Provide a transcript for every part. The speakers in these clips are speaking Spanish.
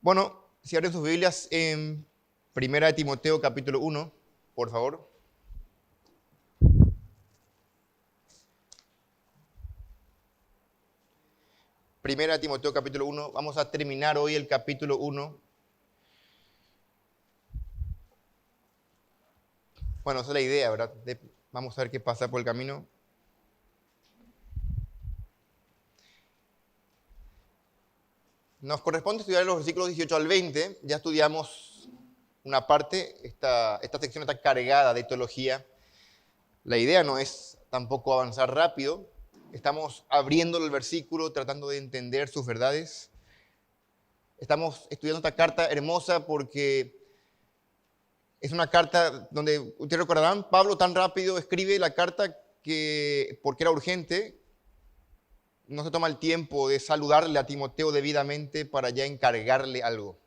Bueno, si abren sus Biblias en Primera de Timoteo capítulo 1, por favor. Primera de Timoteo capítulo 1, vamos a terminar hoy el capítulo 1. Bueno, esa es la idea, ¿verdad? Vamos a ver qué pasa por el camino. Nos corresponde estudiar los versículos 18 al 20. Ya estudiamos una parte. Esta sección está cargada de teología. La idea no es tampoco avanzar rápido. Estamos abriendo el versículo, tratando de entender sus verdades. Estamos estudiando esta carta hermosa porque es una carta donde, ustedes recordarán, Pablo tan rápido escribe la carta porque era urgente. No se toma el tiempo de saludarle a Timoteo debidamente para ya encargarle algo.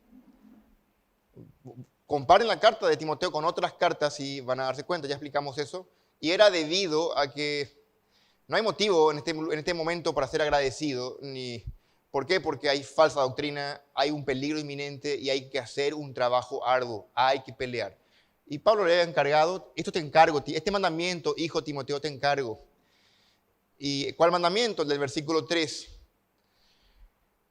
Comparen la carta de Timoteo con otras cartas y van a darse cuenta, ya explicamos eso. Y era debido a que no hay motivo en este momento para ser agradecido. ¿Por qué? Porque hay falsa doctrina, hay un peligro inminente y hay que hacer un trabajo arduo, hay que pelear. Y Pablo le había encargado, esto te encargo, este mandamiento, hijo Timoteo, te encargo. ¿Y cuál mandamiento? El del versículo 3.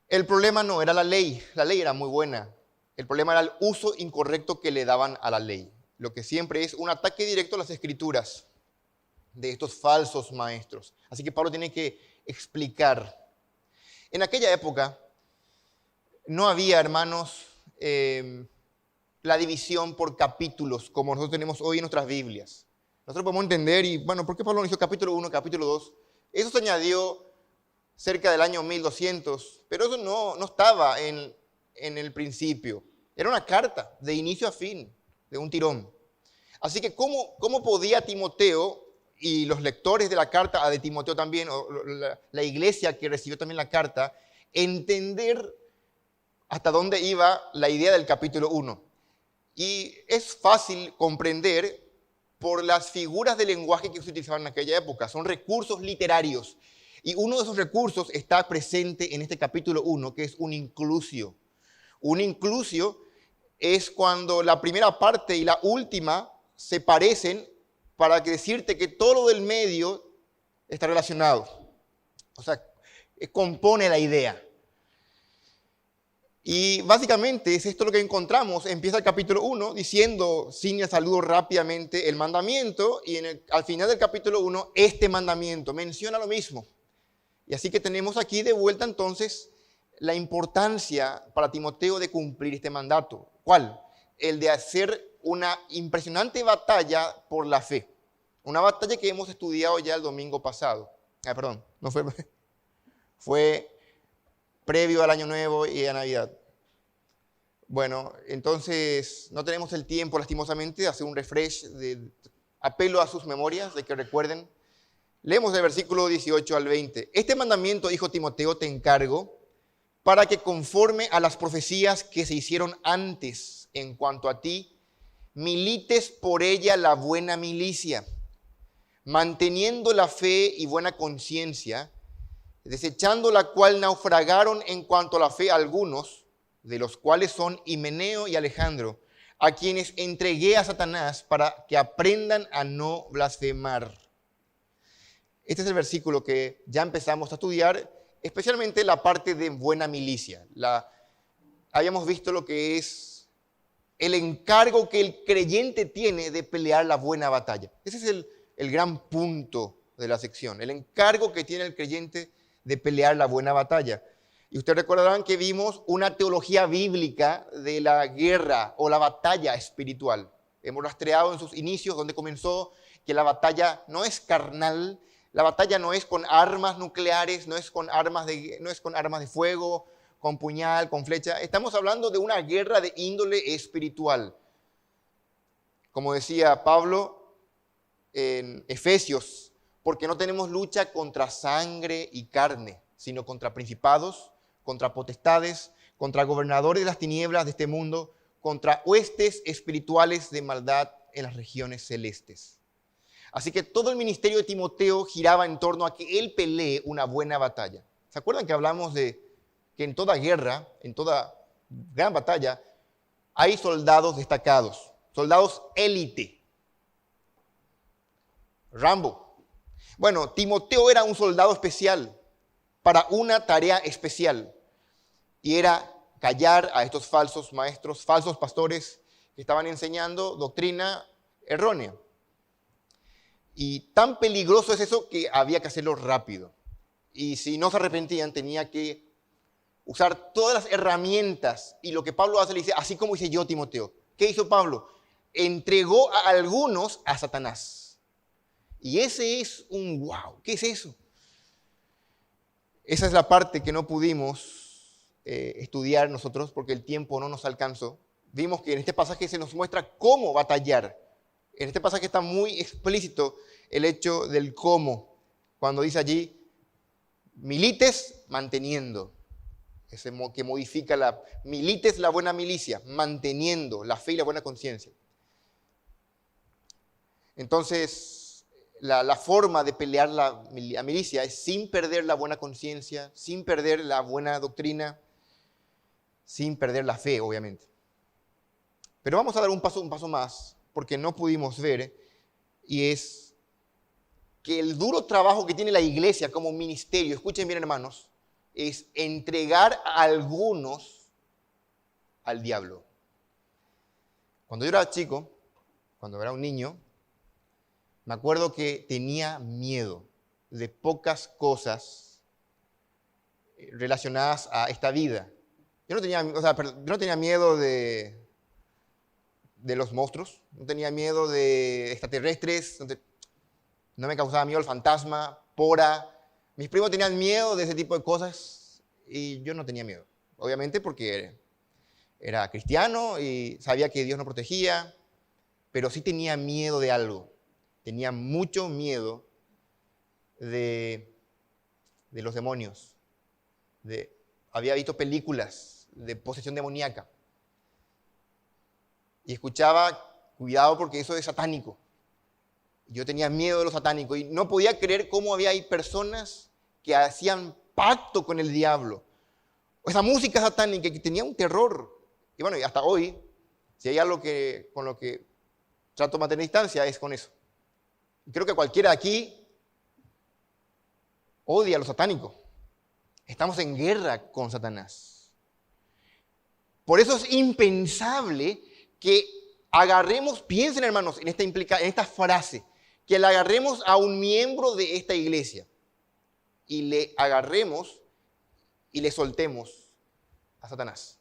El problema no era la ley era muy buena. El problema era el uso incorrecto que le daban a la ley. Lo que siempre es un ataque directo a las escrituras de estos falsos maestros. Así que Pablo tiene que explicar. En aquella época no había, hermanos, la división por capítulos como nosotros tenemos hoy en nuestras Biblias. Nosotros podemos entender, y bueno, ¿por qué Pablo no hizo capítulo 1, capítulo 2? Eso se añadió cerca del año 1200, pero eso no estaba en el principio. Era una carta de inicio a fin, de un tirón. Así que, ¿cómo podía Timoteo y los lectores de la carta, de Timoteo también, o la iglesia que recibió también la carta, entender hasta dónde iba la idea del capítulo 1? Y es fácil comprender por las figuras de lenguaje que se utilizaban en aquella época. Son recursos literarios. Y uno de esos recursos está presente en este capítulo 1, que es un inclusio. Un inclusio es cuando la primera parte y la última se parecen para decirte que todo lo del medio está relacionado. O sea, compone la idea. Y básicamente es esto lo que encontramos. Empieza el capítulo 1 diciendo, sin el saludo rápidamente, el mandamiento. Y al final del capítulo 1, este mandamiento menciona lo mismo. Y así que tenemos aquí de vuelta entonces la importancia para Timoteo de cumplir este mandato. ¿Cuál? El de hacer una impresionante batalla por la fe. Una batalla que hemos estudiado ya el domingo pasado. Perdón, no fue previo al Año Nuevo y a Navidad. Bueno, entonces no tenemos el tiempo, lastimosamente, de hacer un refresh, de apelo a sus memorias, de que recuerden. Leemos del versículo 18 al 20. Este mandamiento, hijo Timoteo, te encargo para que conforme a las profecías que se hicieron antes en cuanto a ti, milites por ella la buena milicia, manteniendo la fe y buena conciencia, desechando la cual naufragaron en cuanto a la fe algunos, de los cuales son Himeneo y Alejandro, a quienes entregué a Satanás para que aprendan a no blasfemar. Este es el versículo que ya empezamos a estudiar, especialmente la parte de buena milicia. Habíamos visto lo que es el encargo que el creyente tiene de pelear la buena batalla. Ese es el gran punto de la sección, el encargo que tiene el creyente de pelear la buena batalla. Y ustedes recordarán que vimos una teología bíblica de la guerra o la batalla espiritual. Hemos rastreado en sus inicios donde comenzó que la batalla no es carnal, la batalla no es con armas nucleares, no es con armas de fuego, con puñal, con flecha. Estamos hablando de una guerra de índole espiritual. Como decía Pablo en Efesios, porque no tenemos lucha contra sangre y carne, sino contra principados, contra potestades, contra gobernadores de las tinieblas de este mundo, contra huestes espirituales de maldad en las regiones celestes. Así que todo el ministerio de Timoteo giraba en torno a que él pelee una buena batalla. ¿Se acuerdan que hablamos de que en toda guerra, en toda gran batalla, hay soldados destacados, soldados élite. Rambo. Bueno, Timoteo era un soldado especial para una tarea especial y era callar a estos falsos maestros, falsos pastores que estaban enseñando doctrina errónea. Y tan peligroso es eso que había que hacerlo rápido. Y si no se arrepentían, tenía que usar todas las herramientas. Y lo que Pablo hace, le dice, así como hice yo, Timoteo. ¿Qué hizo Pablo? Entregó a algunos a Satanás. Y ese es un wow. ¿Qué es eso? Esa es la parte que no pudimos estudiar nosotros porque el tiempo no nos alcanzó. Vimos que en este pasaje se nos muestra cómo batallar. En este pasaje está muy explícito el hecho del cómo. Cuando dice allí, milites manteniendo. Ese que modifica milites la buena milicia, manteniendo la fe y la buena conciencia. Entonces, la forma de pelear la milicia es sin perder la buena conciencia, sin perder la buena doctrina, sin perder la fe, obviamente. Pero vamos a dar un paso más, porque no pudimos ver, y es que el duro trabajo que tiene la iglesia como ministerio, escuchen bien hermanos, es entregar a algunos al diablo. Cuando yo era chico, cuando era un niño, me acuerdo que tenía miedo de pocas cosas relacionadas a esta vida. Yo no tenía miedo de los monstruos, no tenía miedo de extraterrestres, no me causaba miedo el fantasma, Pora. Mis primos tenían miedo de ese tipo de cosas y yo no tenía miedo. Obviamente porque era cristiano y sabía que Dios nos protegía, pero sí tenía miedo de algo. Tenía mucho miedo de los demonios. Había visto películas de posesión demoníaca. Y escuchaba, cuidado porque eso es satánico. Yo tenía miedo de lo satánico y no podía creer cómo había ahí personas que hacían pacto con el diablo. Esa música satánica que tenía un terror. Y bueno, y hasta hoy, si hay algo con lo que trato de mantener distancia, es con eso. Y creo que cualquiera de aquí odia a lo satánico. Estamos en guerra con Satanás. Por eso es impensable que agarremos, piensen hermanos en esta frase, que le agarremos a un miembro de esta iglesia y le agarremos y le soltemos a Satanás.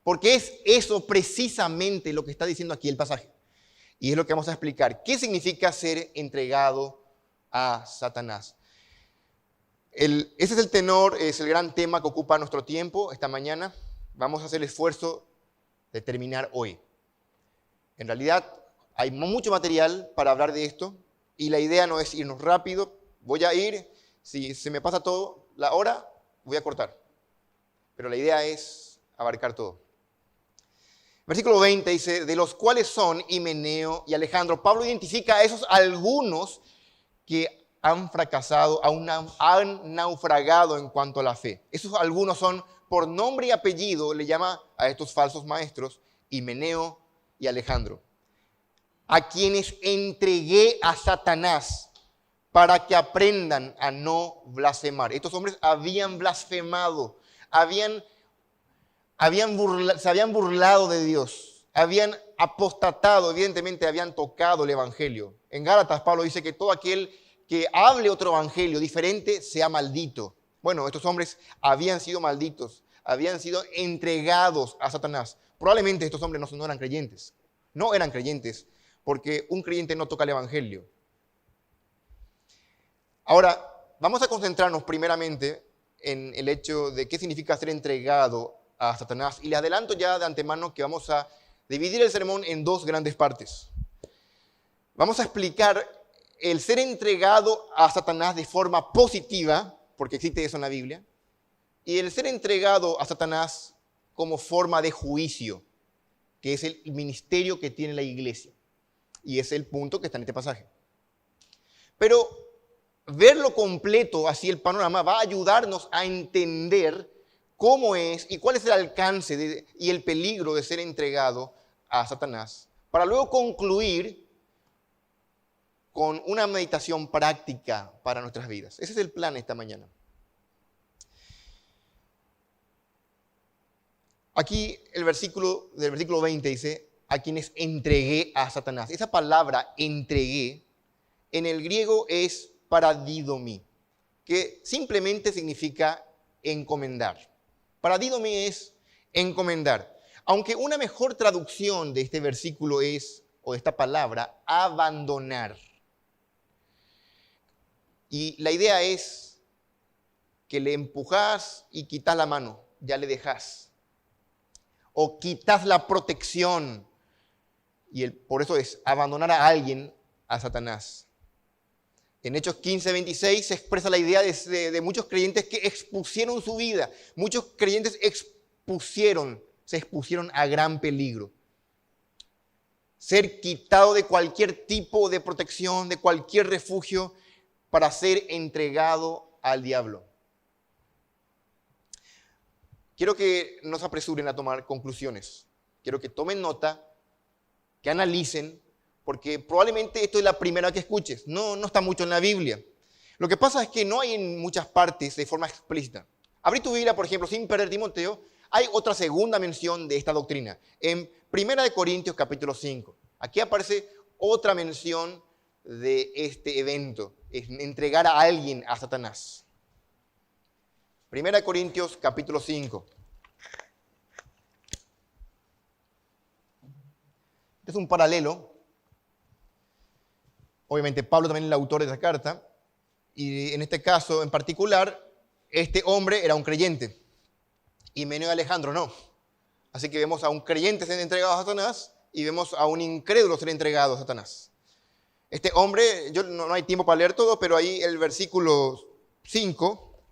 Porque es eso precisamente lo que está diciendo aquí el pasaje. Y es lo que vamos a explicar. ¿Qué significa ser entregado a Satanás? Ese es el tenor, es el gran tema que ocupa nuestro tiempo esta mañana. Vamos a hacer el esfuerzo de terminar hoy. En realidad hay mucho material para hablar de esto y la idea no es irnos rápido. Voy a ir, si se me pasa todo la hora, voy a cortar. Pero la idea es abarcar todo. Versículo 20 dice, de los cuales son Himeneo y Alejandro. Pablo identifica a esos algunos que han fracasado, han naufragado en cuanto a la fe. Esos algunos son, por nombre y apellido, le llama a estos falsos maestros, Himeneo y Alejandro, a quienes entregué a Satanás para que aprendan a no blasfemar. Estos hombres habían blasfemado, se habían burlado de Dios, habían apostatado, evidentemente habían tocado el evangelio. En Gálatas Pablo dice que todo aquel que hable otro evangelio diferente sea maldito. Bueno, estos hombres habían sido malditos, habían sido entregados a Satanás. Probablemente estos hombres no eran creyentes. No eran creyentes, porque un creyente no toca el evangelio. Ahora, vamos a concentrarnos primeramente en el hecho de qué significa ser entregado a Satanás. Y les adelanto ya de antemano que vamos a dividir el sermón en dos grandes partes. Vamos a explicar el ser entregado a Satanás de forma positiva, porque existe eso en la Biblia, y el ser entregado a Satanás como forma de juicio, que es el ministerio que tiene la iglesia. Y es el punto que está en este pasaje. Pero verlo completo, así el panorama, va a ayudarnos a entender cómo es y cuál es el alcance y el peligro de ser entregado a Satanás, para luego concluir con una meditación práctica para nuestras vidas. Ese es el plan esta mañana. Aquí el versículo 20 dice, a quienes entregué a Satanás. Esa palabra entregué en el griego es paradidomi, que simplemente significa encomendar. Paradidomi es encomendar. Aunque una mejor traducción de este versículo es, o de esta palabra, abandonar. Y la idea es que le empujas y quitas la mano, ya le dejas. O quitas la protección. Y por eso es abandonar a alguien, a Satanás. En Hechos 15:26 se expresa la idea de muchos creyentes que expusieron su vida. Muchos creyentes se expusieron a gran peligro. Ser quitado de cualquier tipo de protección, de cualquier refugio, para ser entregado al diablo. Quiero que no se apresuren a tomar conclusiones. Quiero que tomen nota, que analicen, porque probablemente esto es la primera que escuches. No está mucho en la Biblia. Lo que pasa es que no hay en muchas partes de forma explícita. Abrí tu Biblia, por ejemplo, sin perder Timoteo, hay otra segunda mención de esta doctrina. En 1 Corintios capítulo 5. Aquí aparece otra mención de este evento, es entregar a alguien a Satanás. 1 Corintios capítulo 5. Es un paralelo. Obviamente Pablo también es el autor de esa carta. Y en este caso en particular, este hombre era un creyente. Y Meneo y Alejandro no. Así que vemos a un creyente ser entregado a Satanás y vemos a un incrédulo ser entregado a Satanás. Este hombre, no hay tiempo para leer todo, pero ahí el versículo 5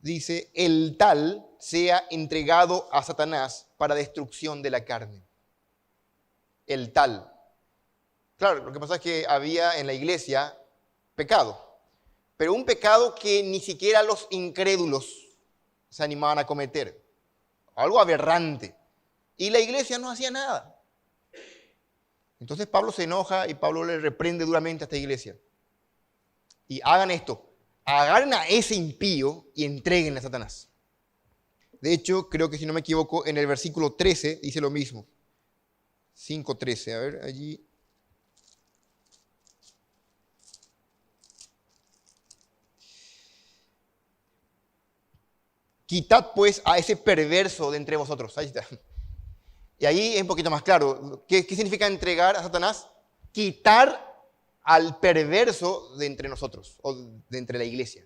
dice, el tal sea entregado a Satanás para destrucción de la carne. El tal. Claro, lo que pasa es que había en la iglesia pecado, pero un pecado que ni siquiera los incrédulos se animaban a cometer. Algo aberrante. Y la iglesia no hacía nada. Entonces Pablo se enoja y Pablo le reprende duramente a esta iglesia. Y hagan esto. Agarren a ese impío y entreguen a Satanás. De hecho, creo que si no me equivoco, en el versículo 13 dice lo mismo. 5:13, a ver, allí. Quitad pues a ese perverso de entre vosotros. Ahí está. Y ahí es un poquito más claro. ¿Qué significa entregar a Satanás? Quitar al perverso de entre nosotros, o de entre la iglesia.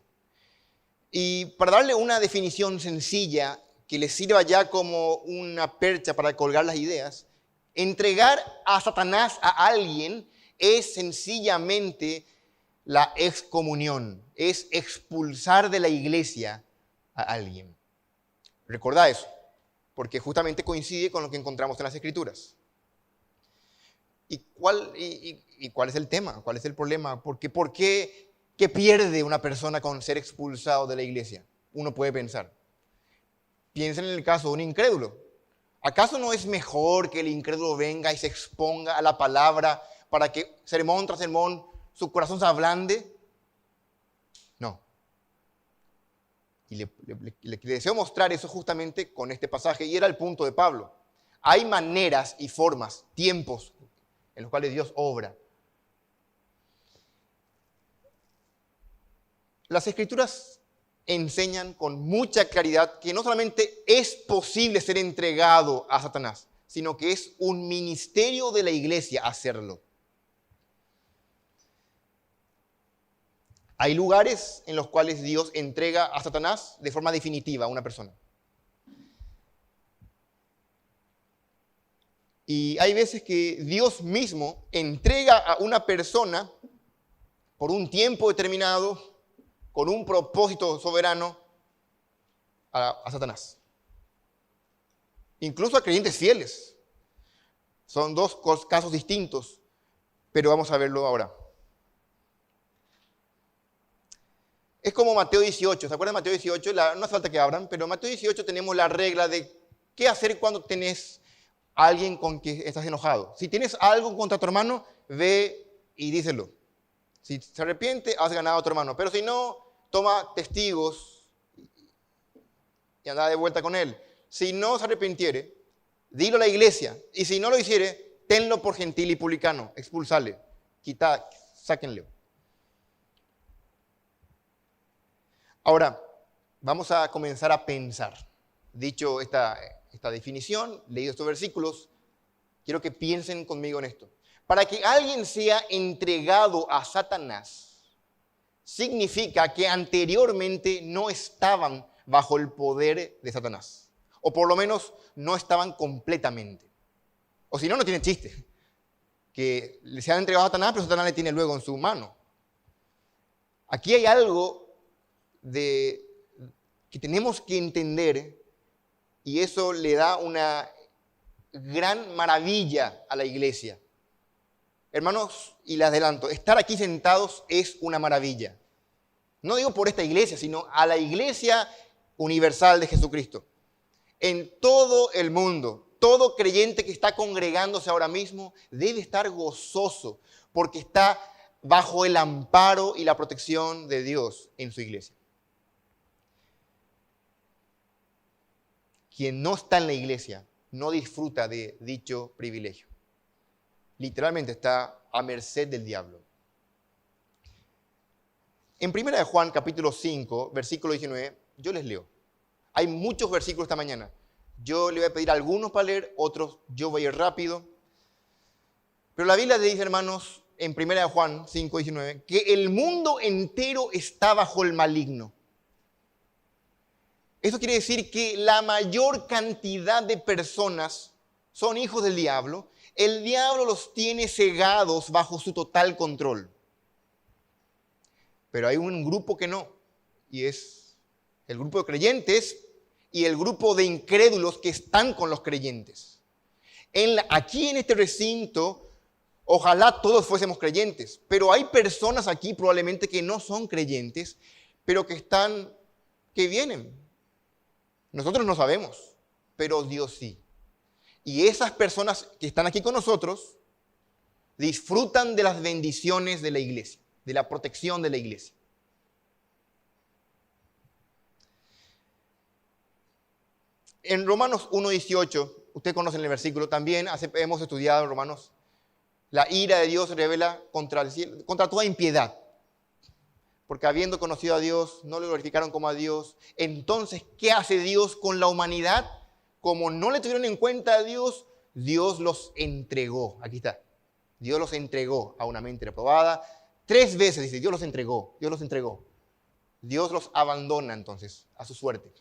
Y para darle una definición sencilla, que les sirva ya como una percha para colgar las ideas, entregar a Satanás a alguien es sencillamente la excomunión, es expulsar de la iglesia a alguien. Recordad eso, porque justamente coincide con lo que encontramos en las Escrituras. ¿Y cuál es el tema? ¿Cuál es el problema? ¿Por qué pierde una persona con ser expulsado de la iglesia? Uno puede pensar. Piensen en el caso de un incrédulo. ¿Acaso no es mejor que el incrédulo venga y se exponga a la palabra para que sermón tras sermón su corazón se ablande? No. Y le deseo mostrar eso justamente con este pasaje, y era el punto de Pablo. Hay maneras y formas, tiempos en los cuales Dios obra. Las Escrituras enseñan con mucha claridad que no solamente es posible ser entregado a Satanás, sino que es un ministerio de la iglesia hacerlo. Hay lugares en los cuales Dios entrega a Satanás de forma definitiva a una persona. Y hay veces que Dios mismo entrega a una persona por un tiempo determinado, con un propósito soberano, a Satanás. Incluso a creyentes fieles. Son dos casos distintos, pero vamos a verlo ahora. Es como Mateo 18. ¿Se acuerdan de Mateo 18? No hace falta que abran, pero en Mateo 18 tenemos la regla de qué hacer cuando tenés a alguien con quien estás enojado. Si tienes algo contra tu hermano, ve y díselo. Si se arrepiente, has ganado a tu hermano. Pero si no, toma testigos y anda de vuelta con él. Si no se arrepintiere, dilo a la iglesia. Y si no lo hiciere, tenlo por gentil y publicano. Expulsale. Sáquenle. Ahora, vamos a comenzar a pensar. Dicho esta definición, leído estos versículos, quiero que piensen conmigo en esto. Para que alguien sea entregado a Satanás, significa que anteriormente no estaban bajo el poder de Satanás. O por lo menos no estaban completamente. O si no, no tiene chiste. Que se han entregado a Satanás, pero Satanás le tiene luego en su mano. Aquí hay algo que tenemos que entender, y eso le da una gran maravilla a la iglesia. Hermanos, y les adelanto, estar aquí sentados es una maravilla. No digo por esta iglesia, sino a la iglesia universal de Jesucristo. En todo el mundo, todo creyente que está congregándose ahora mismo debe estar gozoso porque está bajo el amparo y la protección de Dios en su iglesia. Quien no está en la iglesia no disfruta de dicho privilegio. Literalmente está a merced del diablo. En 1 de Juan, capítulo 5, versículo 19, yo les leo. Hay muchos versículos esta mañana. Yo le voy a pedir algunos para leer, otros yo voy a ir rápido. Pero la Biblia dice, hermanos, en 1 de Juan 5, 19, que el mundo entero está bajo el maligno. Eso quiere decir que la mayor cantidad de personas son hijos del diablo. El diablo los tiene cegados bajo su total control. Pero hay un grupo que no, y es el grupo de creyentes y el grupo de incrédulos que están con los creyentes. Aquí en este recinto, ojalá todos fuésemos creyentes, pero hay personas aquí probablemente que no son creyentes, pero que vienen. Nosotros no sabemos, pero Dios sí. Y esas personas que están aquí con nosotros disfrutan de las bendiciones de la iglesia, de la protección de la iglesia. En Romanos 1:18, ustedes conocen el versículo, también hemos estudiado en Romanos, la ira de Dios revela contra toda impiedad. Porque habiendo conocido a Dios, no le glorificaron como a Dios. Entonces, ¿qué hace Dios con la humanidad? Como no le tuvieron en cuenta a Dios, Dios los entregó. Aquí está. Dios los entregó a una mente reprobada. 3 veces dice, Dios los entregó, Dios los entregó. Dios los abandona entonces a su suerte.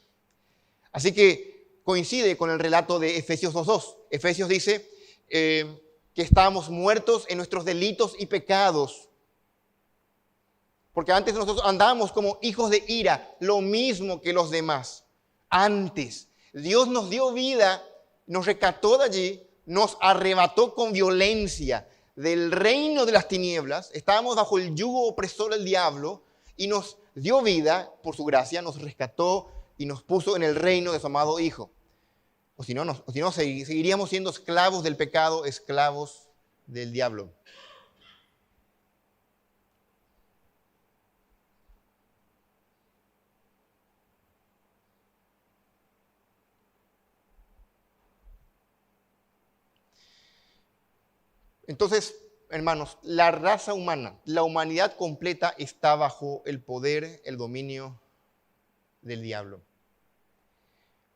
Así que coincide con el relato de Efesios 2:2. Efesios dice que estábamos muertos en nuestros delitos y pecados. Porque antes nosotros andábamos como hijos de ira, lo mismo que los demás. Antes, Dios nos dio vida, nos rescató de allí, nos arrebató con violencia del reino de las tinieblas. Estábamos bajo el yugo opresor del diablo y nos dio vida, por su gracia, nos rescató y nos puso en el reino de su amado Hijo. O si no, seguiríamos siendo esclavos del pecado, esclavos del diablo. Entonces, hermanos, la raza humana, la humanidad completa está bajo el poder, el dominio del diablo.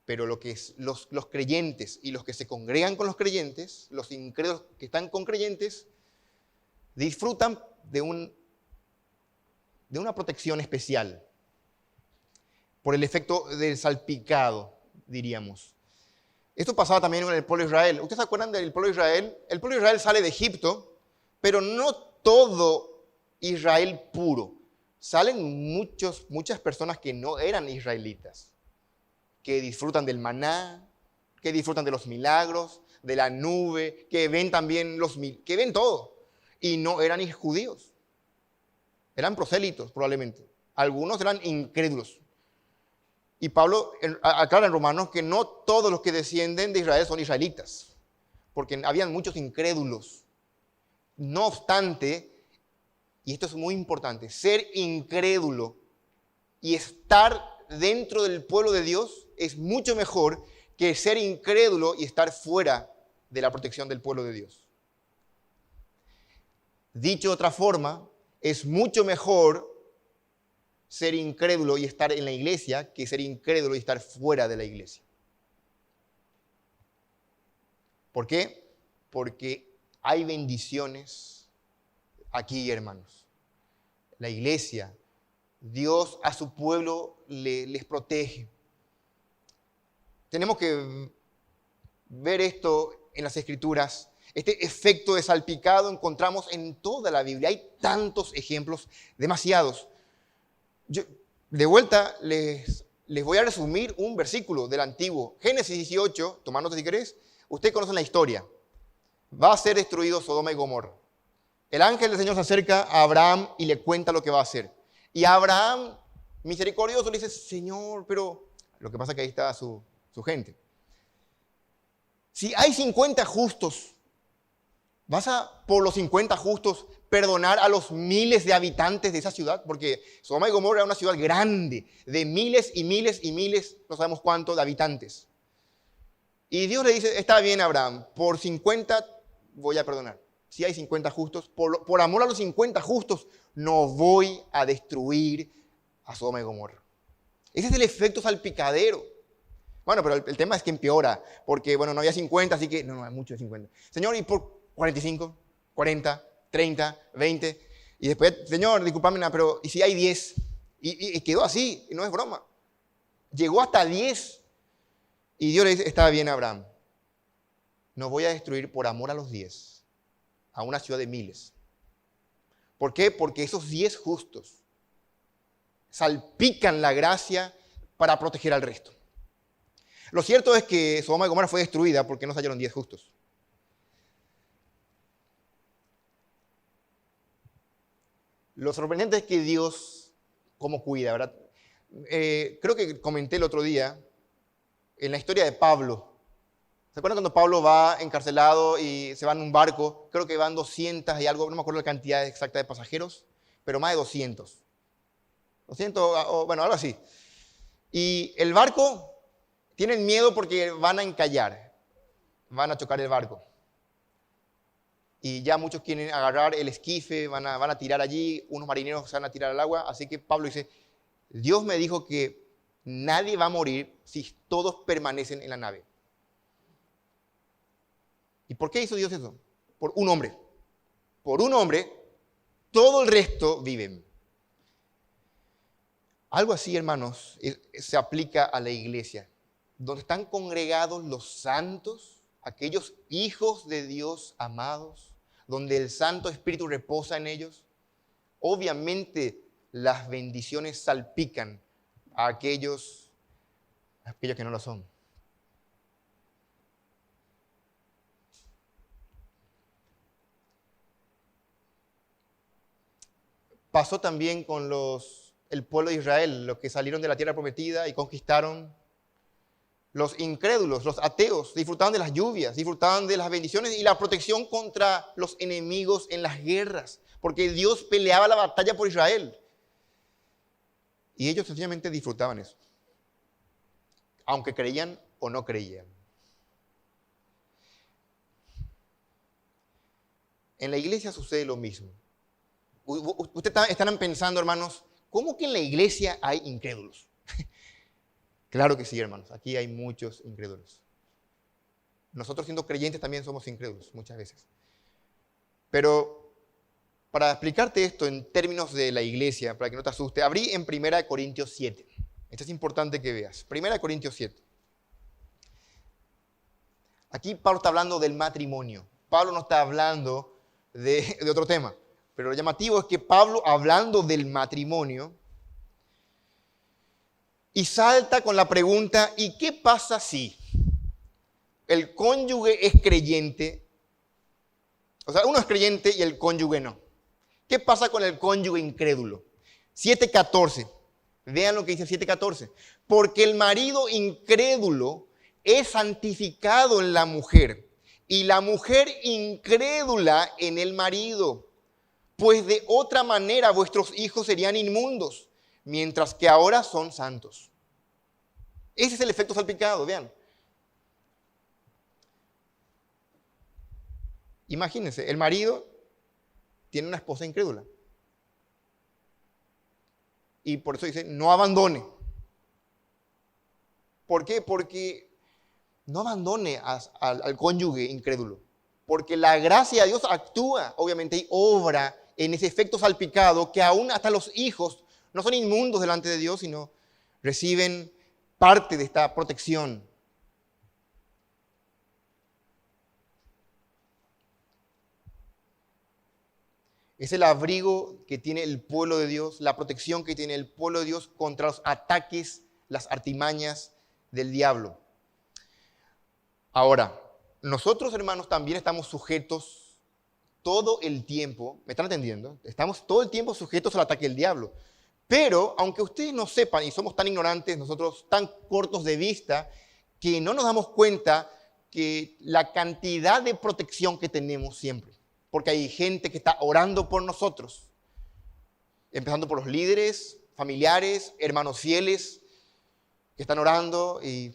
Pero los creyentes y los que se congregan con los creyentes, los incrédulos que están con creyentes, disfrutan de una protección especial por el efecto del salpicado, diríamos. Esto pasaba también con el pueblo de Israel. ¿Ustedes se acuerdan del pueblo de Israel? El pueblo de Israel sale de Egipto, pero no todo Israel puro. Salen muchas personas que no eran israelitas, que disfrutan del maná, que disfrutan de los milagros, de la nube, que ven también que ven todo. Y no eran judíos. Eran prosélitos probablemente. Algunos eran incrédulos. Y Pablo aclara en Romanos que no todos los que descienden de Israel son israelitas, porque habían muchos incrédulos. No obstante, y esto es muy importante, ser incrédulo y estar dentro del pueblo de Dios es mucho mejor que ser incrédulo y estar fuera de la protección del pueblo de Dios. Dicho de otra forma, es mucho mejor ser incrédulo y estar en la iglesia que ser incrédulo y estar fuera de la iglesia. ¿Por qué? Porque hay bendiciones aquí, hermanos. La iglesia, Dios a su pueblo les protege. Tenemos que ver esto en las Escrituras. Este efecto de salpicado encontramos en toda la Biblia. Hay tantos ejemplos, demasiados. De vuelta les voy a resumir un versículo del Antiguo. Génesis 18, tomándote si querés. Ustedes conocen la historia. Va a ser destruido Sodoma y Gomorra. El ángel del Señor se acerca a Abraham y le cuenta lo que va a hacer. Y Abraham, misericordioso, le dice, Señor, pero lo que pasa es que ahí está su gente. Si hay 50 justos, ¿vas a, por los 50 justos, perdonar a los miles de habitantes de esa ciudad? Porque Sodoma y Gomorra era una ciudad grande, de miles y miles y miles, no sabemos cuánto, de habitantes. Y Dios le dice, está bien, Abraham, por 50 voy a perdonar. Si hay 50 justos, por amor a los 50 justos, no voy a destruir a Sodoma y Gomorra. Ese es el efecto salpicadero. Bueno, pero el tema es que empeora, porque bueno, no había 50, así que no hay mucho de 50. Señor, ¿y por 45, 40, 30, 20? Y después, Señor, discúlpame, pero ¿y si hay 10? Y quedó así, y no es broma. Llegó hasta 10. Y Dios le dice, está bien, Abraham, no voy a destruir por amor a los 10, a una ciudad de miles. ¿Por qué? Porque esos 10 justos salpican la gracia para proteger al resto. Lo cierto es que Sodoma y Gomorra fue destruida porque no se hallaron 10 justos. Lo sorprendente es que Dios, ¿cómo cuida, verdad? Creo que comenté el otro día, en la historia de Pablo. ¿Se acuerdan cuando Pablo va encarcelado y se va en un barco? Creo que van 200 y algo, no me acuerdo la cantidad exacta de pasajeros, pero más de 200. 200, bueno, algo así. Y el barco, tienen miedo porque van a encallar, van a chocar el barco. Y ya muchos quieren agarrar el esquife, van a tirar allí, unos marineros se van a tirar al agua. Así que Pablo dice, Dios me dijo que nadie va a morir si todos permanecen en la nave. ¿Y por qué hizo Dios eso? Por un hombre. Por un hombre, todo el resto viven. Algo así, hermanos, se aplica a la iglesia, donde están congregados los santos, aquellos hijos de Dios amados, donde el Santo Espíritu reposa en ellos. Obviamente las bendiciones salpican a aquellos que no lo son. Pasó también con el pueblo de Israel, los que salieron de la tierra prometida y conquistaron. Los incrédulos, los ateos, disfrutaban de las lluvias, disfrutaban de las bendiciones y la protección contra los enemigos en las guerras, porque Dios peleaba la batalla por Israel. Y ellos sencillamente disfrutaban eso, aunque creían o no creían. En la iglesia sucede lo mismo. Ustedes estarán pensando, hermanos, ¿cómo que en la iglesia hay incrédulos? Claro que sí, hermanos. Aquí hay muchos incrédulos. Nosotros siendo creyentes también somos incrédulos muchas veces. Pero para explicarte esto en términos de la iglesia, para que no te asuste, abrí en 1 Corintios 7. Esto es importante que veas. 1 Corintios 7. Aquí Pablo está hablando del matrimonio. Pablo no está hablando de otro tema. Pero lo llamativo es que Pablo, hablando del matrimonio, y salta con la pregunta, ¿y qué pasa si el cónyuge es creyente? O sea, uno es creyente y el cónyuge no. ¿Qué pasa con el cónyuge incrédulo? 7:14. Vean lo que dice 7:14. Porque el marido incrédulo es santificado en la mujer y la mujer incrédula en el marido. Pues de otra manera vuestros hijos serían inmundos, mientras que ahora son santos. Ese es el efecto salpicado, vean. Imagínense, el marido tiene una esposa incrédula. Y por eso dice, no abandone. ¿Por qué? Porque no abandone al cónyuge incrédulo. Porque la gracia de Dios actúa, obviamente, y obra en ese efecto salpicado que aún hasta los hijos no son inmundos delante de Dios, sino reciben parte de esta protección. Es el abrigo que tiene el pueblo de Dios, la protección que tiene el pueblo de Dios contra los ataques, las artimañas del diablo. Ahora, nosotros, hermanos, también estamos sujetos todo el tiempo, ¿me están entendiendo? Estamos todo el tiempo sujetos al ataque del diablo. Pero, aunque ustedes no sepan, y somos tan ignorantes, nosotros tan cortos de vista, que no nos damos cuenta que la cantidad de protección que tenemos siempre. Porque hay gente que está orando por nosotros, empezando por los líderes, familiares, hermanos fieles, que están orando, y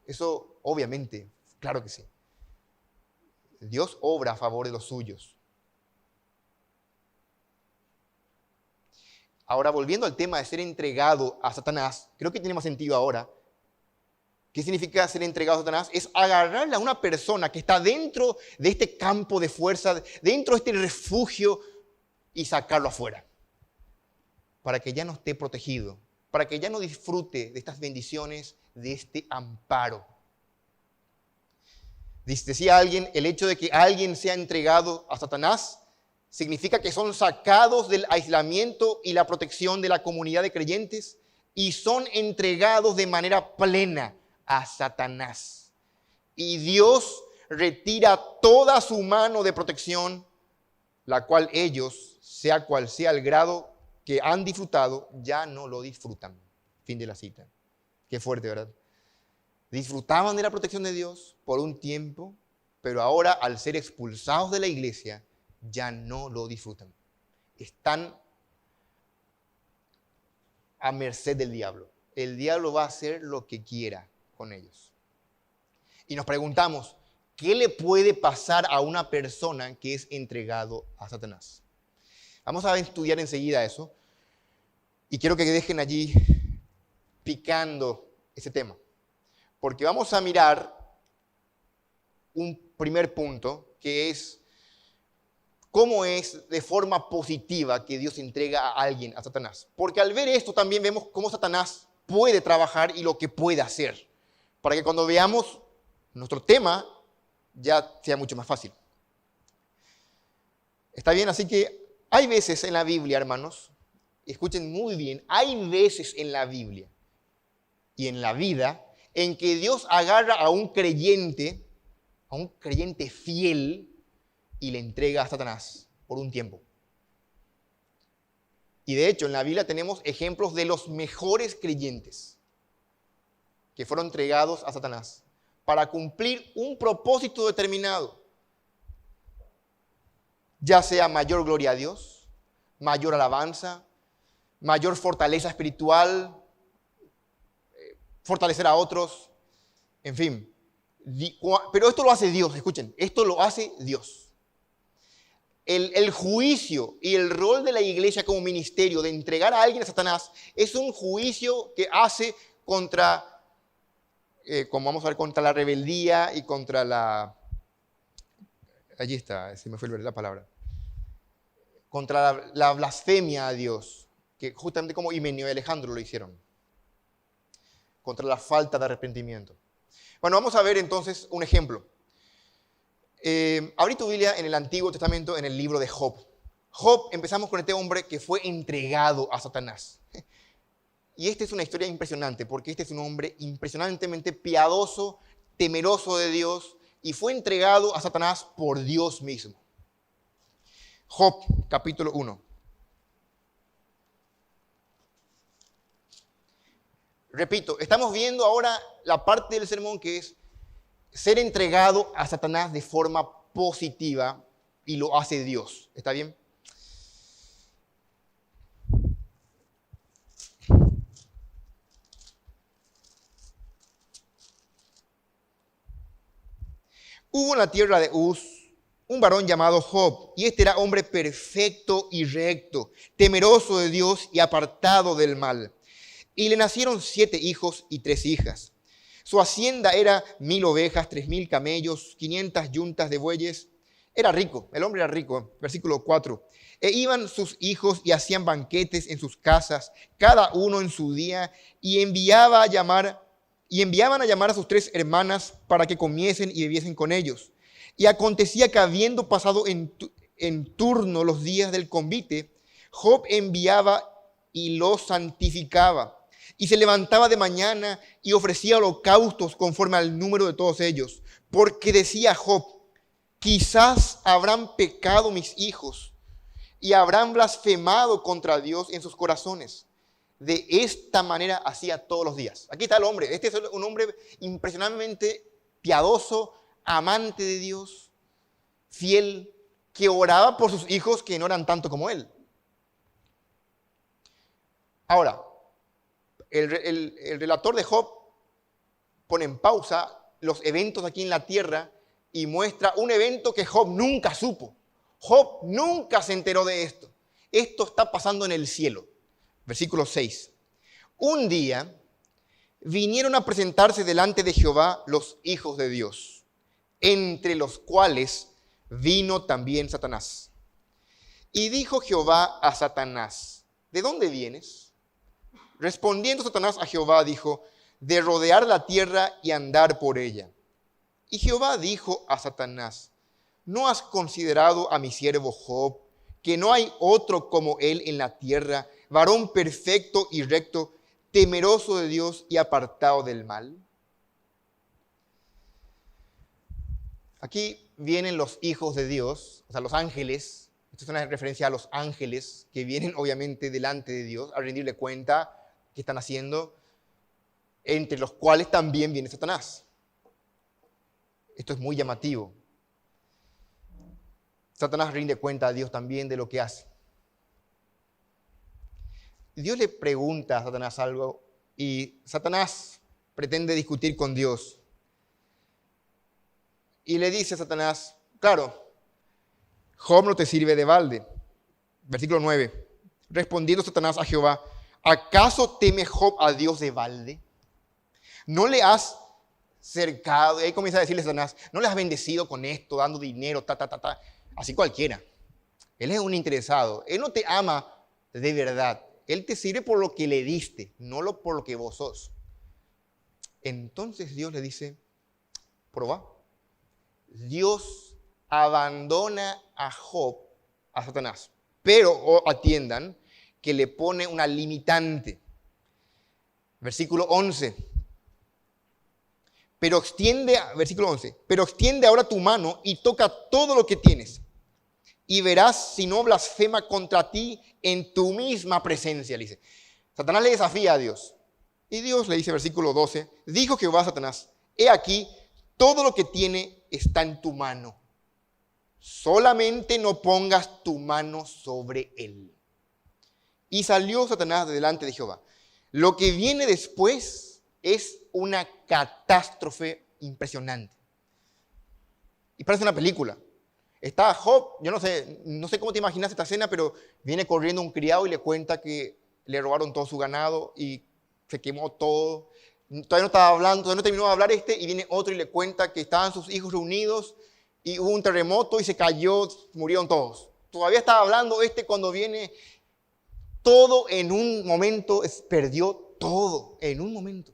eso obviamente, claro que sí. Dios obra a favor de los suyos. Ahora, volviendo al tema de ser entregado a Satanás, creo que tiene más sentido ahora. ¿Qué significa ser entregado a Satanás? Es agarrarle a una persona que está dentro de este campo de fuerza, dentro de este refugio, y sacarlo afuera. Para que ya no esté protegido, para que ya no disfrute de estas bendiciones, de este amparo. Decía alguien, el hecho de que alguien sea entregado a Satanás significa que son sacados del aislamiento y la protección de la comunidad de creyentes y son entregados de manera plena a Satanás. Y Dios retira toda su mano de protección, la cual ellos, sea cual sea el grado que han disfrutado, ya no lo disfrutan. Fin de la cita. Qué fuerte, ¿verdad? Disfrutaban de la protección de Dios por un tiempo, pero ahora al ser expulsados de la iglesia, ya no lo disfrutan. Están a merced del diablo. El diablo va a hacer lo que quiera con ellos. Y nos preguntamos, ¿qué le puede pasar a una persona que es entregado a Satanás? Vamos a estudiar enseguida eso. Y quiero que dejen allí picando ese tema. Porque vamos a mirar un primer punto, que es cómo es de forma positiva que Dios entrega a alguien a Satanás. Porque al ver esto también vemos cómo Satanás puede trabajar y lo que puede hacer. Para que cuando veamos nuestro tema ya sea mucho más fácil. ¿Está bien? Así que hay veces en la Biblia, hermanos, escuchen muy bien, hay veces en la Biblia y en la vida en que Dios agarra a un creyente fiel y le entrega a Satanás por un tiempo. Y de hecho en la Biblia tenemos ejemplos de los mejores creyentes que fueron entregados a Satanás para cumplir un propósito determinado, ya sea mayor gloria a Dios, mayor alabanza, mayor fortaleza espiritual, fortalecer a otros, en fin. Pero esto lo hace Dios, escuchen, esto lo hace Dios. El juicio y el rol de la iglesia como ministerio de entregar a alguien a Satanás es un juicio que hace contra, como vamos a ver, contra la rebeldía y contra la... Allí está, se me fue la palabra. Contra la blasfemia a Dios, que justamente como Himeneo y Alejandro lo hicieron. Contra la falta de arrepentimiento. Bueno, vamos a ver entonces un ejemplo. Abrí tu Biblia en el Antiguo Testamento, en el libro de Job. Job, empezamos con este hombre que fue entregado a Satanás. Y esta es una historia impresionante, porque este es un hombre impresionantemente piadoso, temeroso de Dios, y fue entregado a Satanás por Dios mismo. Job, capítulo 1. Repito, estamos viendo ahora la parte del sermón que es ser entregado a Satanás de forma positiva y lo hace Dios. ¿Está bien? Hubo en la tierra de Uz un varón llamado Job, y este era hombre perfecto y recto, temeroso de Dios y apartado del mal. Y le nacieron 7 hijos y 3 hijas. Su hacienda era 1000 ovejas, 3000 camellos, 500 yuntas de bueyes. Era rico, el hombre era rico. Versículo 4. E iban sus hijos y hacían banquetes en sus casas, cada uno en su día, y enviaban a llamar a sus 3 hermanas para que comiesen y bebiesen con ellos. Y acontecía que habiendo pasado en turno los días del convite, Job enviaba y los santificaba. Y se levantaba de mañana y ofrecía holocaustos conforme al número de todos ellos. Porque decía Job, quizás habrán pecado mis hijos y habrán blasfemado contra Dios en sus corazones. De esta manera hacía todos los días. Aquí está el hombre. Este es un hombre impresionantemente piadoso, amante de Dios, fiel, que oraba por sus hijos que no eran tanto como él. Ahora, el relator de Job pone en pausa los eventos aquí en la tierra y muestra un evento que Job nunca supo. Job nunca se enteró de esto. Esto está pasando en el cielo. Versículo 6. Un día vinieron a presentarse delante de Jehová los hijos de Dios, entre los cuales vino también Satanás. Y dijo Jehová a Satanás, ¿de dónde vienes? Respondiendo Satanás a Jehová, dijo, de rodear la tierra y andar por ella. Y Jehová dijo a Satanás, ¿no has considerado a mi siervo Job, que no hay otro como él en la tierra, varón perfecto y recto, temeroso de Dios y apartado del mal? Aquí vienen los hijos de Dios, o sea, los ángeles. Esto es una referencia a los ángeles que vienen obviamente delante de Dios a rendirle cuenta que están haciendo, entre los cuales también viene Satanás. Esto es muy llamativo. Satanás rinde cuenta a Dios también de lo que hace. Dios le pregunta a Satanás algo y Satanás pretende discutir con Dios. Y le dice a Satanás, claro, Job no te sirve de balde. Versículo 9. Respondiendo Satanás a Jehová, ¿acaso teme Job a Dios de balde? ¿No le has cercado? Y ahí comienza a decirle a Satanás, ¿no le has bendecido con esto, dando dinero, Así cualquiera. Él es un interesado. Él no te ama de verdad. Él te sirve por lo que le diste, no por lo que vos sos. Entonces Dios le dice, probá. Dios abandona a Job, a Satanás. Pero atiendan que le pone una limitante. Versículo 11. Versículo 11. Pero extiende ahora tu mano y toca todo lo que tienes. Y verás si no blasfema contra ti en tu misma presencia, le dice. Satanás le desafía a Dios. Y Dios le dice, versículo 12, dijo Jehová a Satanás, he aquí, todo lo que tiene está en tu mano. Solamente no pongas tu mano sobre él. Y salió Satanás de delante de Jehová. Lo que viene después es una catástrofe impresionante. Y parece una película. Está Job, yo no sé cómo te imaginas esta escena, pero viene corriendo un criado y le cuenta que le robaron todo su ganado y se quemó todo. Todavía no estaba hablando, todavía no terminó de hablar y viene otro y le cuenta que estaban sus hijos reunidos y hubo un terremoto y se cayó, murieron todos. Todavía estaba hablando cuando viene todo en un momento, perdió todo en un momento.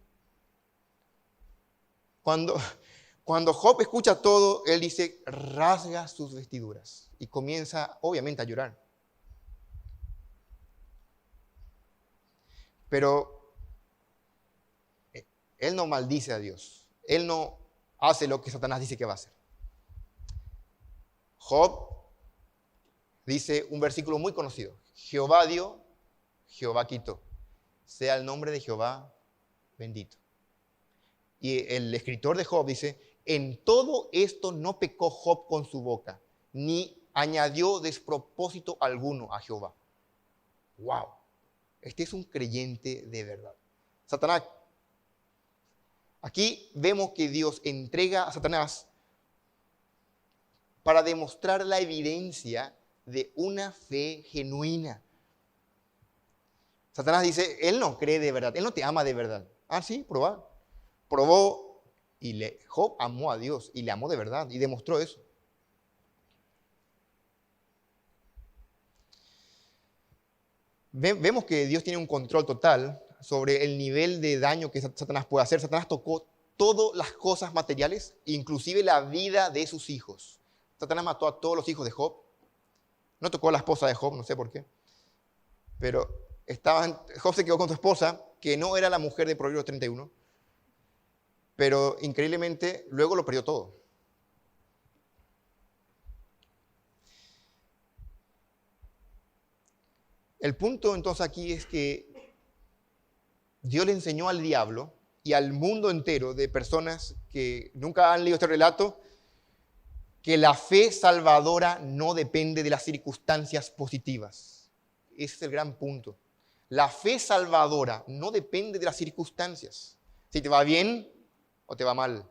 Cuando Job escucha todo, él dice, rasga sus vestiduras y comienza obviamente a llorar. Pero él no maldice a Dios. Él no hace lo que Satanás dice que va a hacer. Job dice un versículo muy conocido. Jehová dio, Jehová quitó. Sea el nombre de Jehová bendito. Y el escritor de Job dice, en todo esto no pecó Job con su boca, ni añadió despropósito alguno a Jehová. ¡Wow! Este es un creyente de verdad. Satanás. Aquí vemos que Dios entrega a Satanás para demostrar la evidencia de una fe genuina. Satanás dice, él no cree de verdad, él no te ama de verdad. Ah, sí, probá. Probó y Job amó a Dios y le amó de verdad y demostró eso. Vemos que Dios tiene un control total sobre el nivel de daño que Satanás puede hacer. Satanás tocó todas las cosas materiales, inclusive la vida de sus hijos. Satanás mató a todos los hijos de Job. No tocó a la esposa de Job, no sé por qué. Pero Job se quedó con su esposa, que no era la mujer de Proverbios 31. Pero increíblemente luego lo perdió todo. El punto entonces aquí es que Dios le enseñó al diablo y al mundo entero de personas que nunca han leído este relato que la fe salvadora no depende de las circunstancias positivas. Ese es el gran punto. La fe salvadora no depende de las circunstancias. Si te va bien o te va mal,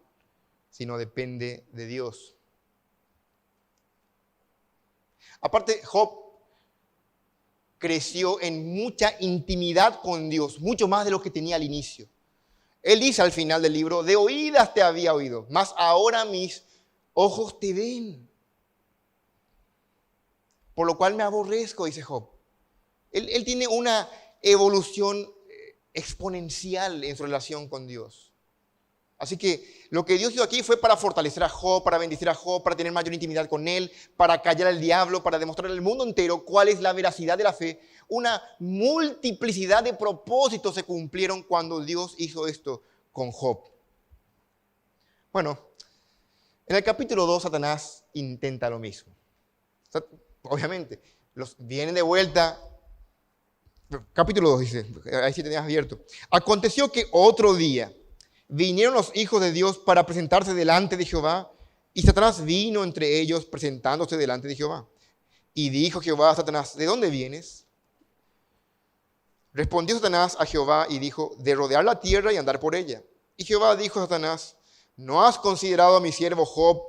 sino depende de Dios. Aparte, Job creció en mucha intimidad con Dios, mucho más de lo que tenía al inicio. Él dice al final del libro, de oídas te había oído, mas ahora mis ojos te ven. Por lo cual me aborrezco, dice Job. Él tiene una evolución exponencial en su relación con Dios. Así que lo que Dios hizo aquí fue para fortalecer a Job, para bendecir a Job, para tener mayor intimidad con él, para callar al diablo, para demostrarle al mundo entero cuál es la veracidad de la fe. Una multiplicidad de propósitos se cumplieron cuando Dios hizo esto con Job. Bueno, en el capítulo 2 Satanás intenta lo mismo. Obviamente, vienen de vuelta. Capítulo 2 dice, ahí sí tenías abierto. Aconteció que otro día vinieron los hijos de Dios para presentarse delante de Jehová, y Satanás vino entre ellos presentándose delante de Jehová. Y dijo Jehová a Satanás, ¿de dónde vienes? Respondió Satanás a Jehová y dijo, de rodear la tierra y andar por ella. Y Jehová dijo a Satanás, ¿no has considerado a mi siervo Job,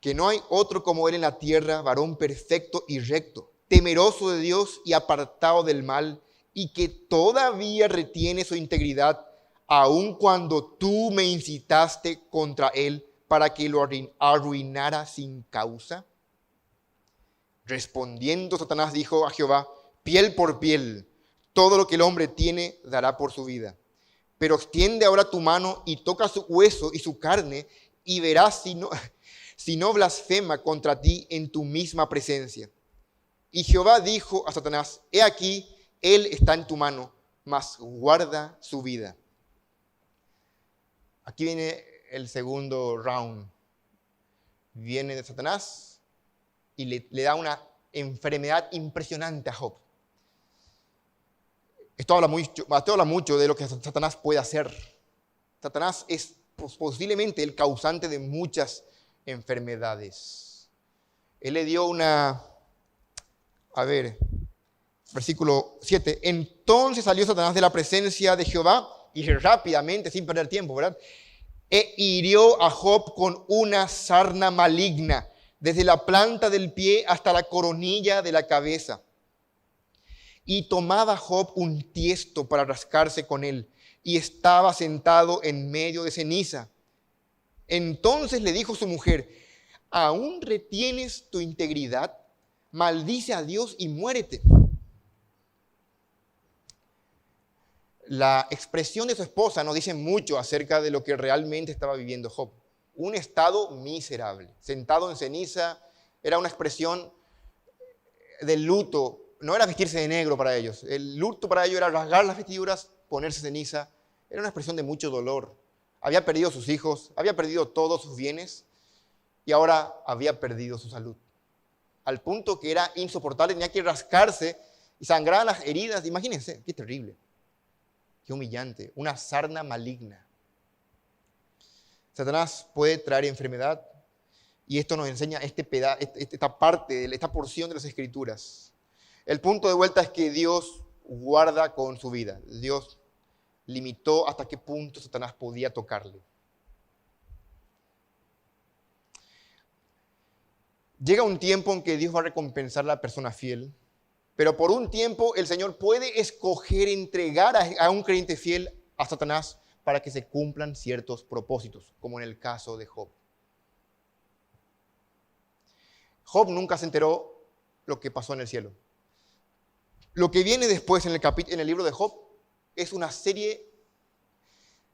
que no hay otro como él en la tierra, varón perfecto y recto, temeroso de Dios y apartado del mal, y que todavía retiene su integridad, aun cuando tú me incitaste contra él para que lo arruinara sin causa? Respondiendo Satanás dijo a Jehová, piel por piel, todo lo que el hombre tiene dará por su vida. Pero extiende ahora tu mano y toca su hueso y su carne, y verás si no blasfema contra ti en tu misma presencia. Y Jehová dijo a Satanás, he aquí, él está en tu mano, mas guarda su vida. Aquí viene el segundo round. Viene de Satanás y le da una enfermedad impresionante a Job. Esto habla mucho de lo que Satanás puede hacer. Satanás es posiblemente el causante de muchas enfermedades. Él le dio versículo 7. Entonces salió Satanás de la presencia de Jehová y rápidamente, sin perder tiempo, ¿verdad? E hirió a Job con una sarna maligna, desde la planta del pie hasta la coronilla de la cabeza. Y tomaba Job un tiesto para rascarse con él, y estaba sentado en medio de ceniza. Entonces le dijo su mujer, ¿aún retienes tu integridad? Maldice a Dios y muérete. La expresión de su esposa nos dice mucho acerca de lo que realmente estaba viviendo Job. Un estado miserable, sentado en ceniza, era una expresión del luto. No era vestirse de negro para ellos. El luto para ellos era rasgar las vestiduras, ponerse ceniza. Era una expresión de mucho dolor. Había perdido sus hijos, había perdido todos sus bienes y ahora había perdido su salud. Al punto que era insoportable, tenía que rascarse y sangraban las heridas. Imagínense, qué terrible. Qué humillante, una sarna maligna. Satanás puede traer enfermedad y esto nos enseña esta parte, esta porción de las Escrituras. El punto de vuelta es que Dios guarda con su vida. Dios limitó hasta qué punto Satanás podía tocarle. Llega un tiempo en que Dios va a recompensar a la persona fiel, pero por un tiempo el Señor puede escoger entregar a un creyente fiel a Satanás para que se cumplan ciertos propósitos, como en el caso de Job. Job nunca se enteró lo que pasó en el cielo. Lo que viene después en el libro de Job es una serie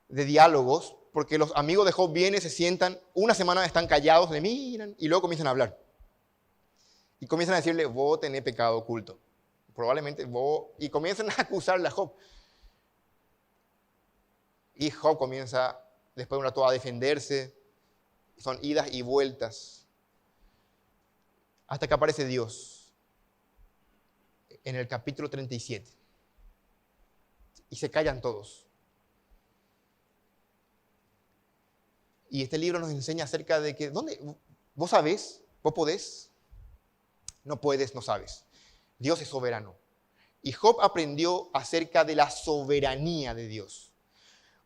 de diálogos, porque los amigos de Job vienen, se sientan, una semana están callados, le miran y luego comienzan a hablar. Y comienzan a decirle, vos tenés pecado oculto. Probablemente vos... Y comienzan a acusarle a Job. Y Job comienza, después de un rato, a defenderse. Son idas y vueltas. Hasta que aparece Dios en el capítulo 37. Y se callan todos. Y este libro nos enseña acerca de que, ¿dónde? ¿Vos sabés? ¿Vos podés? No puedes, no sabes. Dios es soberano. Y Job aprendió acerca de la soberanía de Dios.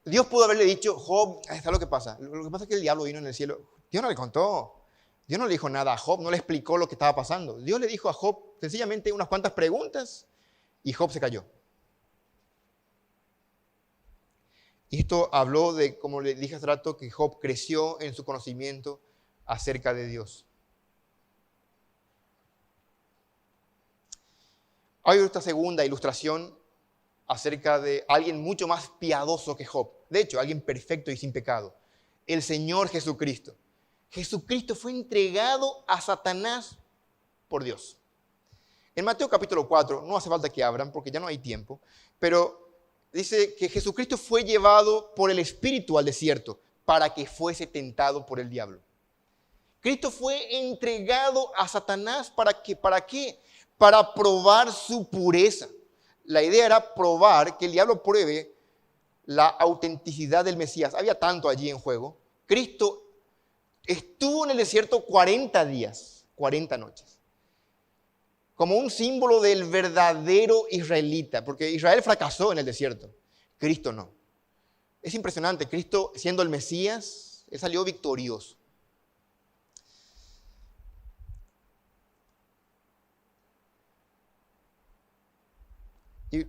Dios pudo haberle dicho, Job, está lo que pasa. Lo que pasa es que el diablo vino en el cielo. Dios no le contó. Dios no le dijo nada a Job, no le explicó lo que estaba pasando. Dios le dijo a Job sencillamente unas cuantas preguntas y Job se cayó. Y esto habló de, como le dije hace rato, que Job creció en su conocimiento acerca de Dios. Hay otra segunda ilustración acerca de alguien mucho más piadoso que Job. De hecho, alguien perfecto y sin pecado. El Señor Jesucristo. Jesucristo fue entregado a Satanás por Dios. En Mateo capítulo 4, no hace falta que abran porque ya no hay tiempo, pero dice que Jesucristo fue llevado por el Espíritu al desierto para que fuese tentado por el diablo. Cristo fue entregado a Satanás ¿para qué? Para probar su pureza. La idea era probar, que el diablo pruebe la autenticidad del Mesías. Había tanto allí en juego. Cristo estuvo en el desierto 40 días, 40 noches. Como un símbolo del verdadero israelita, porque Israel fracasó en el desierto. Cristo no. Es impresionante, Cristo siendo el Mesías, él salió victorioso. Y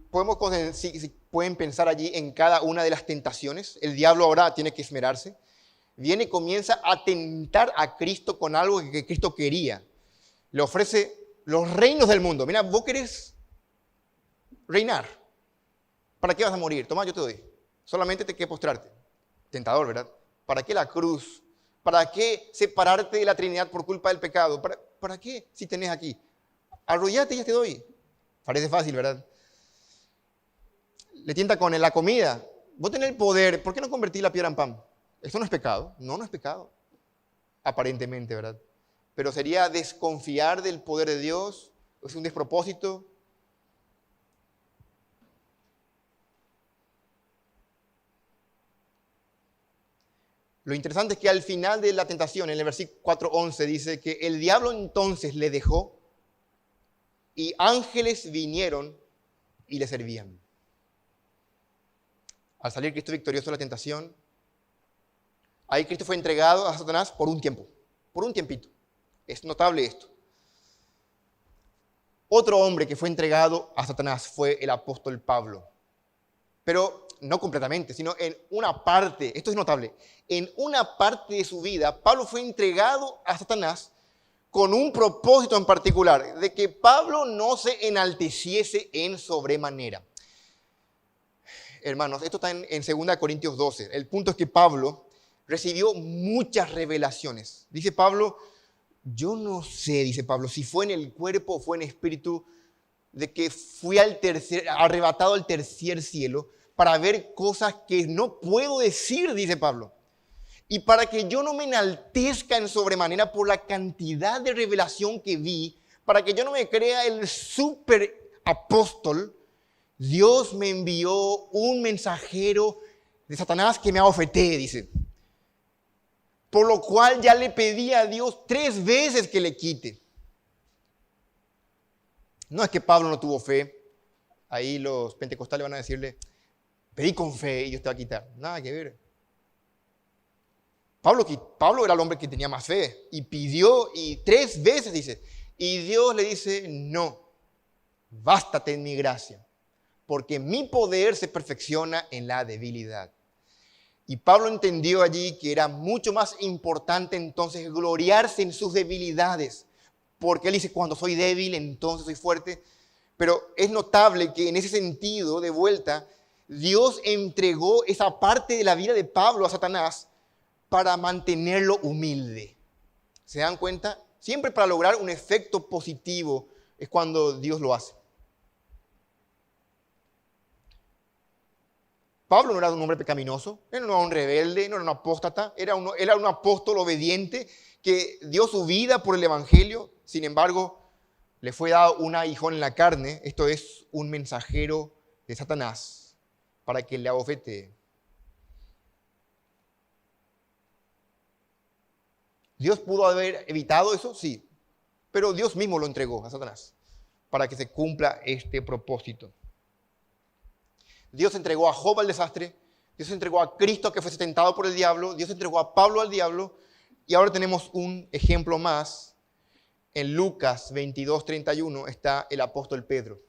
si pueden pensar allí en cada una de las tentaciones. El diablo ahora tiene que esmerarse. Viene y comienza a tentar a Cristo con algo que Cristo quería. Le ofrece los reinos del mundo. Mira, vos querés reinar. ¿Para qué vas a morir? Toma, yo te doy. Solamente te queda postrarte. Tentador, ¿verdad? ¿Para qué la cruz? ¿Para qué separarte de la Trinidad por culpa del pecado? ¿Para qué si tenés aquí? Arrollate y ya te doy. Parece fácil, ¿verdad? Le tienta con la comida. Vos tenés el poder, ¿por qué no convertís la piedra en pan? ¿Esto no es pecado? No es pecado. Aparentemente, ¿verdad? Pero sería desconfiar del poder de Dios, es un despropósito. Lo interesante es que al final de la tentación, en el versículo 4:11, dice que el diablo entonces le dejó y ángeles vinieron y le servían. Al salir Cristo victorioso de la tentación, ahí Cristo fue entregado a Satanás por un tiempo, por un tiempito. Es notable esto. Otro hombre que fue entregado a Satanás fue el apóstol Pablo. Pero no completamente, sino en una parte, esto es notable, en una parte de su vida, Pablo fue entregado a Satanás con un propósito en particular, de que Pablo no se enalteciese en sobremanera. Hermanos, esto está en 2 Corintios 12. El punto es que Pablo recibió muchas revelaciones. Dice Pablo, yo no sé, dice Pablo, si fue en el cuerpo o fue en espíritu, de que fui arrebatado al tercer cielo para ver cosas que no puedo decir, dice Pablo. Y para que yo no me enaltezca en sobremanera por la cantidad de revelación que vi, para que yo no me crea el super apóstol, Dios me envió un mensajero de Satanás que me abofetee, dice. Por lo cual ya le pedí a Dios 3 veces que le quite. No es que Pablo no tuvo fe. Ahí los pentecostales van a decirle, pedí con fe y Dios te va a quitar. Nada que ver. Pablo era el hombre que tenía más fe y pidió y 3 veces dice. Y Dios le dice, no, bástate en mi gracia, porque mi poder se perfecciona en la debilidad. Y Pablo entendió allí que era mucho más importante entonces gloriarse en sus debilidades, porque él dice, cuando soy débil, entonces soy fuerte. Pero es notable que en ese sentido, de vuelta, Dios entregó esa parte de la vida de Pablo a Satanás para mantenerlo humilde. ¿Se dan cuenta? Siempre para lograr un efecto positivo es cuando Dios lo hace. Pablo no era un hombre pecaminoso, él no era un rebelde, no era un apóstata, era un apóstol obediente que dio su vida por el evangelio. Sin embargo, le fue dado un aguijón en la carne, esto es un mensajero de Satanás, para que le abofetee. ¿Dios pudo haber evitado eso? Sí, pero Dios mismo lo entregó a Satanás para que se cumpla este propósito. Dios entregó a Job al desastre, Dios entregó a Cristo que fue tentado por el diablo, Dios entregó a Pablo al diablo, y ahora tenemos un ejemplo más. En Lucas 22:31 está el apóstol Pedro.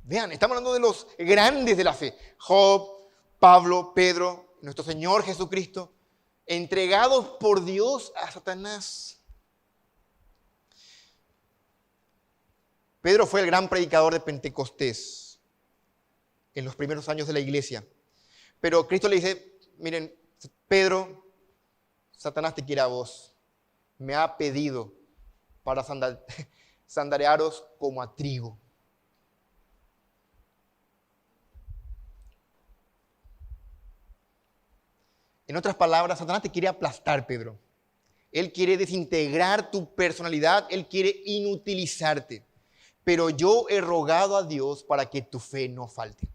Vean, estamos hablando de los grandes de la fe. Job, Pablo, Pedro, nuestro Señor Jesucristo, entregados por Dios a Satanás. Pedro fue el gran predicador de Pentecostés en los primeros años de la iglesia. Pero Cristo le dice, miren, Pedro, Satanás te quiere a vos. Me ha pedido para sandarearos como a trigo. En otras palabras, Satanás te quiere aplastar, Pedro. Él quiere desintegrar tu personalidad, él quiere inutilizarte. Pero yo he rogado a Dios para que tu fe no falte.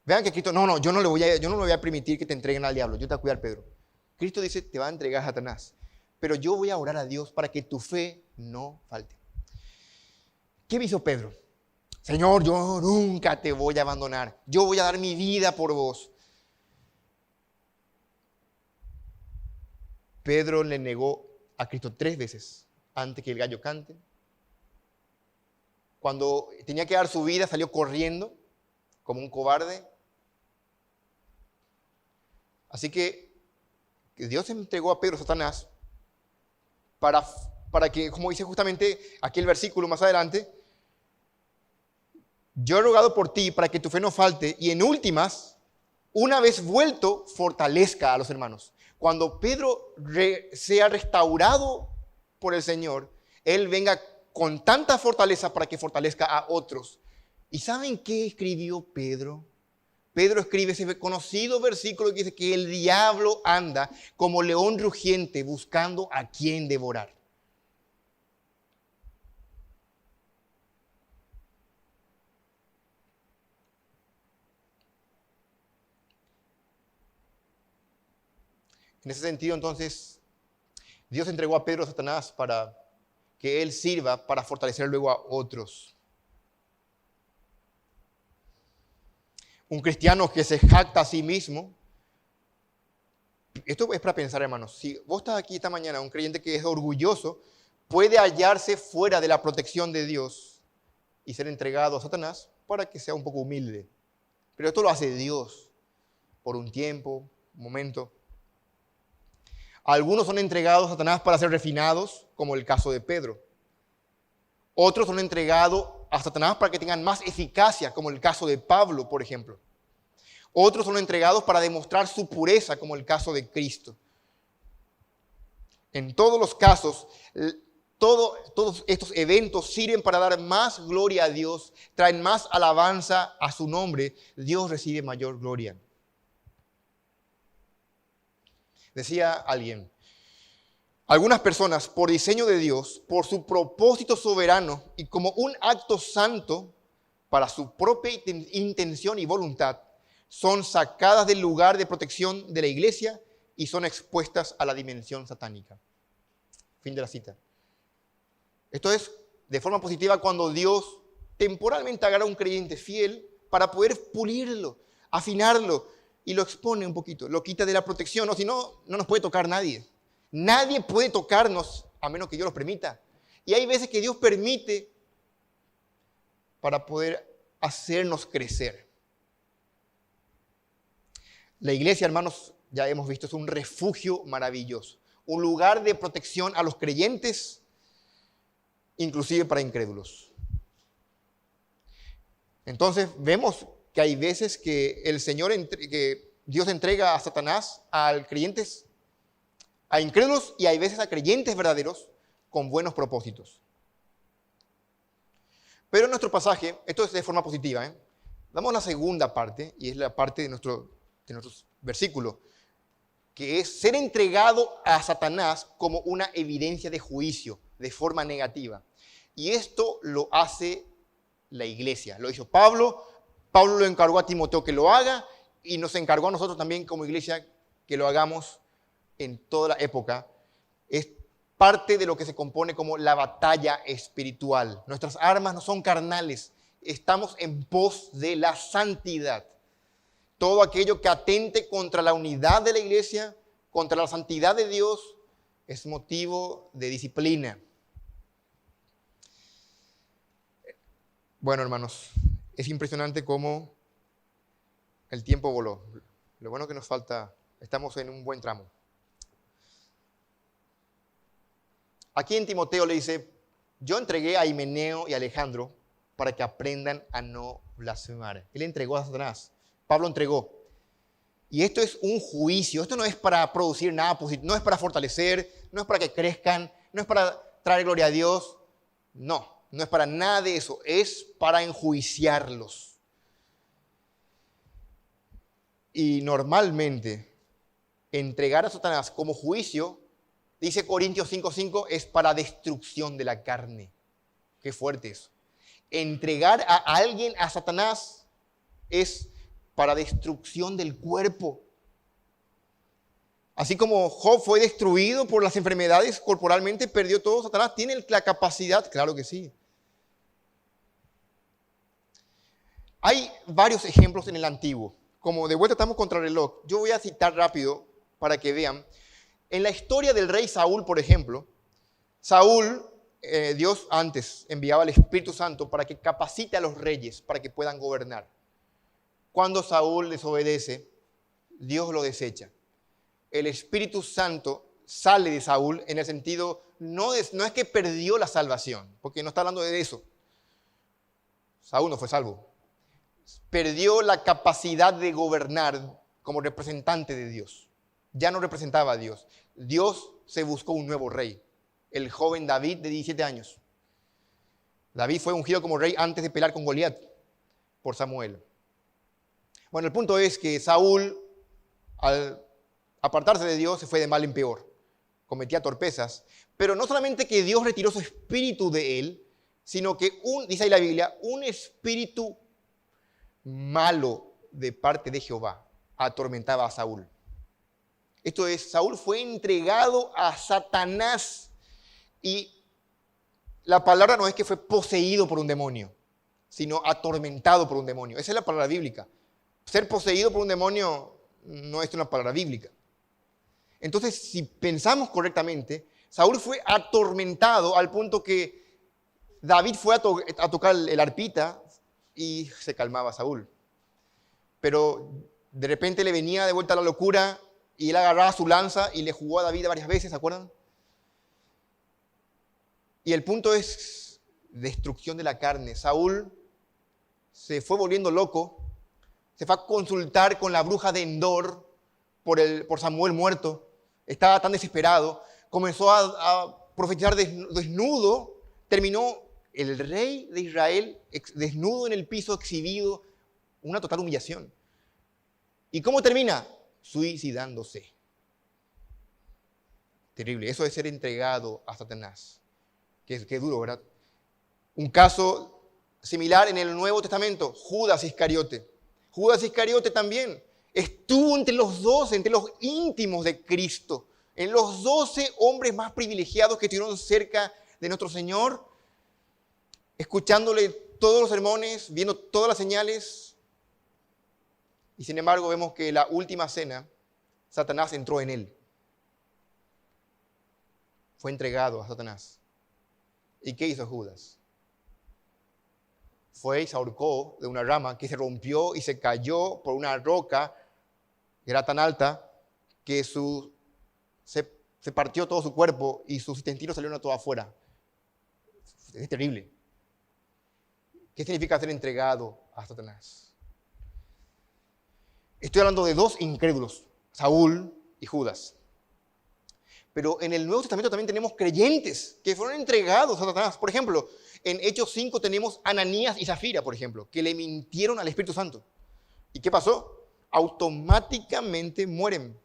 Vean que Cristo, yo no le voy a permitir que te entreguen al diablo, yo te voy a cuidar, Pedro. Cristo dice, te va a entregar a Satanás, pero yo voy a orar a Dios para que tu fe no falte. ¿Qué hizo Pedro? Señor, yo nunca te voy a abandonar, yo voy a dar mi vida por vos. Pedro le negó a Cristo 3 veces antes que el gallo cante. Cuando tenía que dar su vida, salió corriendo como un cobarde. Así que Dios entregó a Pedro a Satanás para que, como dice justamente aquí el versículo más adelante, yo he rogado por ti para que tu fe no falte y en últimas, una vez vuelto, fortalezca a los hermanos. Cuando Pedro sea restaurado por el Señor, él venga con tanta fortaleza para que fortalezca a otros. ¿Y saben qué escribió Pedro? Pedro escribe ese conocido versículo que dice que el diablo anda como león rugiente buscando a quien devorar. En ese sentido, entonces, Dios entregó a Pedro a Satanás para que él sirva para fortalecer luego a otros. Un cristiano que se jacta a sí mismo, esto es para pensar, hermanos, si vos estás aquí esta mañana, un creyente que es orgulloso, puede hallarse fuera de la protección de Dios y ser entregado a Satanás para que sea un poco humilde. Pero esto lo hace Dios por un tiempo, un momento. Algunos son entregados a Satanás para ser refinados, como el caso de Pedro. Otros son entregados a Satanás para que tengan más eficacia, como el caso de Pablo, por ejemplo. Otros son entregados para demostrar su pureza, como el caso de Cristo. En todos los casos, todos estos eventos sirven para dar más gloria a Dios, traen más alabanza a su nombre. Dios recibe mayor gloria. Decía alguien, algunas personas, por diseño de Dios, por su propósito soberano y como un acto santo, para su propia intención y voluntad, son sacadas del lugar de protección de la iglesia y son expuestas a la dimensión satánica. Fin de la cita. Esto es de forma positiva cuando Dios temporalmente agarra a un creyente fiel para poder pulirlo, afinarlo y lo expone un poquito, lo quita de la protección, o si no, no nos puede tocar nadie. Nadie puede tocarnos a menos que Dios lo permita. Y hay veces que Dios permite para poder hacernos crecer. La iglesia, hermanos, ya hemos visto, es un refugio maravilloso, un lugar de protección a los creyentes, inclusive para incrédulos. Entonces vemos que hay veces que el Señor, que Dios entrega a Satanás, a creyentes, a incrédulos, y hay veces a creyentes verdaderos con buenos propósitos. Pero en nuestro pasaje, esto es de forma positiva, damos la segunda parte, y es la parte de nuestro versículo, que es ser entregado a Satanás como una evidencia de juicio, de forma negativa. Y esto lo hace la iglesia. Lo hizo Pablo. Pablo lo encargó a Timoteo que lo haga y nos encargó a nosotros también como iglesia que lo hagamos en toda la época. Es parte de lo que se compone como la batalla espiritual. Nuestras armas no son carnales. Estamos en pos de la santidad. Todo aquello que atente contra la unidad de la iglesia, contra la santidad de Dios, es motivo de disciplina. Bueno, hermanos, es impresionante cómo el tiempo voló. Lo bueno que nos falta, estamos en un buen tramo. Aquí en Timoteo le dice, yo entregué a Himeneo y a Alejandro para que aprendan a no blasfemar. Él entregó a Satanás. Pablo entregó. Y esto es un juicio. Esto no es para producir nada positivo, no es para fortalecer, no es para que crezcan, no es para traer gloria a Dios. No es para nada de eso. Es para enjuiciarlos. Y normalmente, entregar a Satanás como juicio, dice Corintios 5:5, es para destrucción de la carne. Qué fuerte eso. Entregar a alguien a Satanás es para destrucción del cuerpo. Así como Job fue destruido por las enfermedades corporalmente, perdió todo, Satanás tiene la capacidad, claro que sí. Hay varios ejemplos en el Antiguo. Como de vuelta estamos contra el reloj, yo voy a citar rápido para que vean. En la historia del rey Saúl, por ejemplo, Saúl, Dios antes enviaba al Espíritu Santo para que capacite a los reyes, para que puedan gobernar. Cuando Saúl desobedece, Dios lo desecha. El Espíritu Santo sale de Saúl en el sentido, no es que perdió la salvación, porque no está hablando de eso. Saúl no fue salvo. Perdió la capacidad de gobernar como representante de Dios. Ya no representaba a Dios. Dios se buscó un nuevo rey, el joven David de 17 años. David fue ungido como rey antes de pelear con Goliat por Samuel. Bueno, el punto es que Saúl, al apartarse de Dios, se fue de mal en peor. Cometía torpezas. Pero no solamente que Dios retiró su espíritu de él, sino que, dice ahí la Biblia, un espíritu malo de parte de Jehová atormentaba a Saúl. Esto es, Saúl fue entregado a Satanás y la palabra no es que fue poseído por un demonio, sino atormentado por un demonio. Esa es la palabra bíblica. Ser poseído por un demonio no es una palabra bíblica. Entonces, si pensamos correctamente, Saúl fue atormentado al punto que David fue a tocar el arpita y se calmaba Saúl. Pero de repente le venía de vuelta la locura y él agarraba su lanza y le jugó a David varias veces, ¿se acuerdan? Y el punto es destrucción de la carne. Saúl se fue volviendo loco, se fue a consultar con la bruja de Endor por Samuel muerto. Estaba tan desesperado, comenzó a profetizar desnudo, terminó el rey de Israel desnudo en el piso, exhibido, una total humillación. ¿Y cómo termina? Suicidándose. Terrible, eso es ser entregado a Satanás. Qué duro, ¿verdad? Un caso Similar en el Nuevo Testamento, Judas Iscariote. Judas Iscariote también estuvo entre los 12, entre los íntimos de Cristo, en los 12 hombres más privilegiados que estuvieron cerca de nuestro Señor, escuchándole todos los sermones, viendo todas las señales. Y sin embargo vemos que en la última cena, Satanás entró en él. Fue entregado a Satanás. ¿Y qué hizo Judas? Fue y se ahorcó de una rama que se rompió y se cayó por una roca que era tan alta que se partió todo su cuerpo y sus intestinos salieron todos afuera. Es terrible. ¿Qué significa ser entregado a Satanás? Estoy hablando de dos incrédulos, Saúl y Judas. Pero en el Nuevo Testamento también tenemos creyentes que fueron entregados a Satanás. Por ejemplo, en Hechos 5 tenemos Ananías y Zafira, por ejemplo, que le mintieron al Espíritu Santo. ¿Y qué pasó? Automáticamente mueren.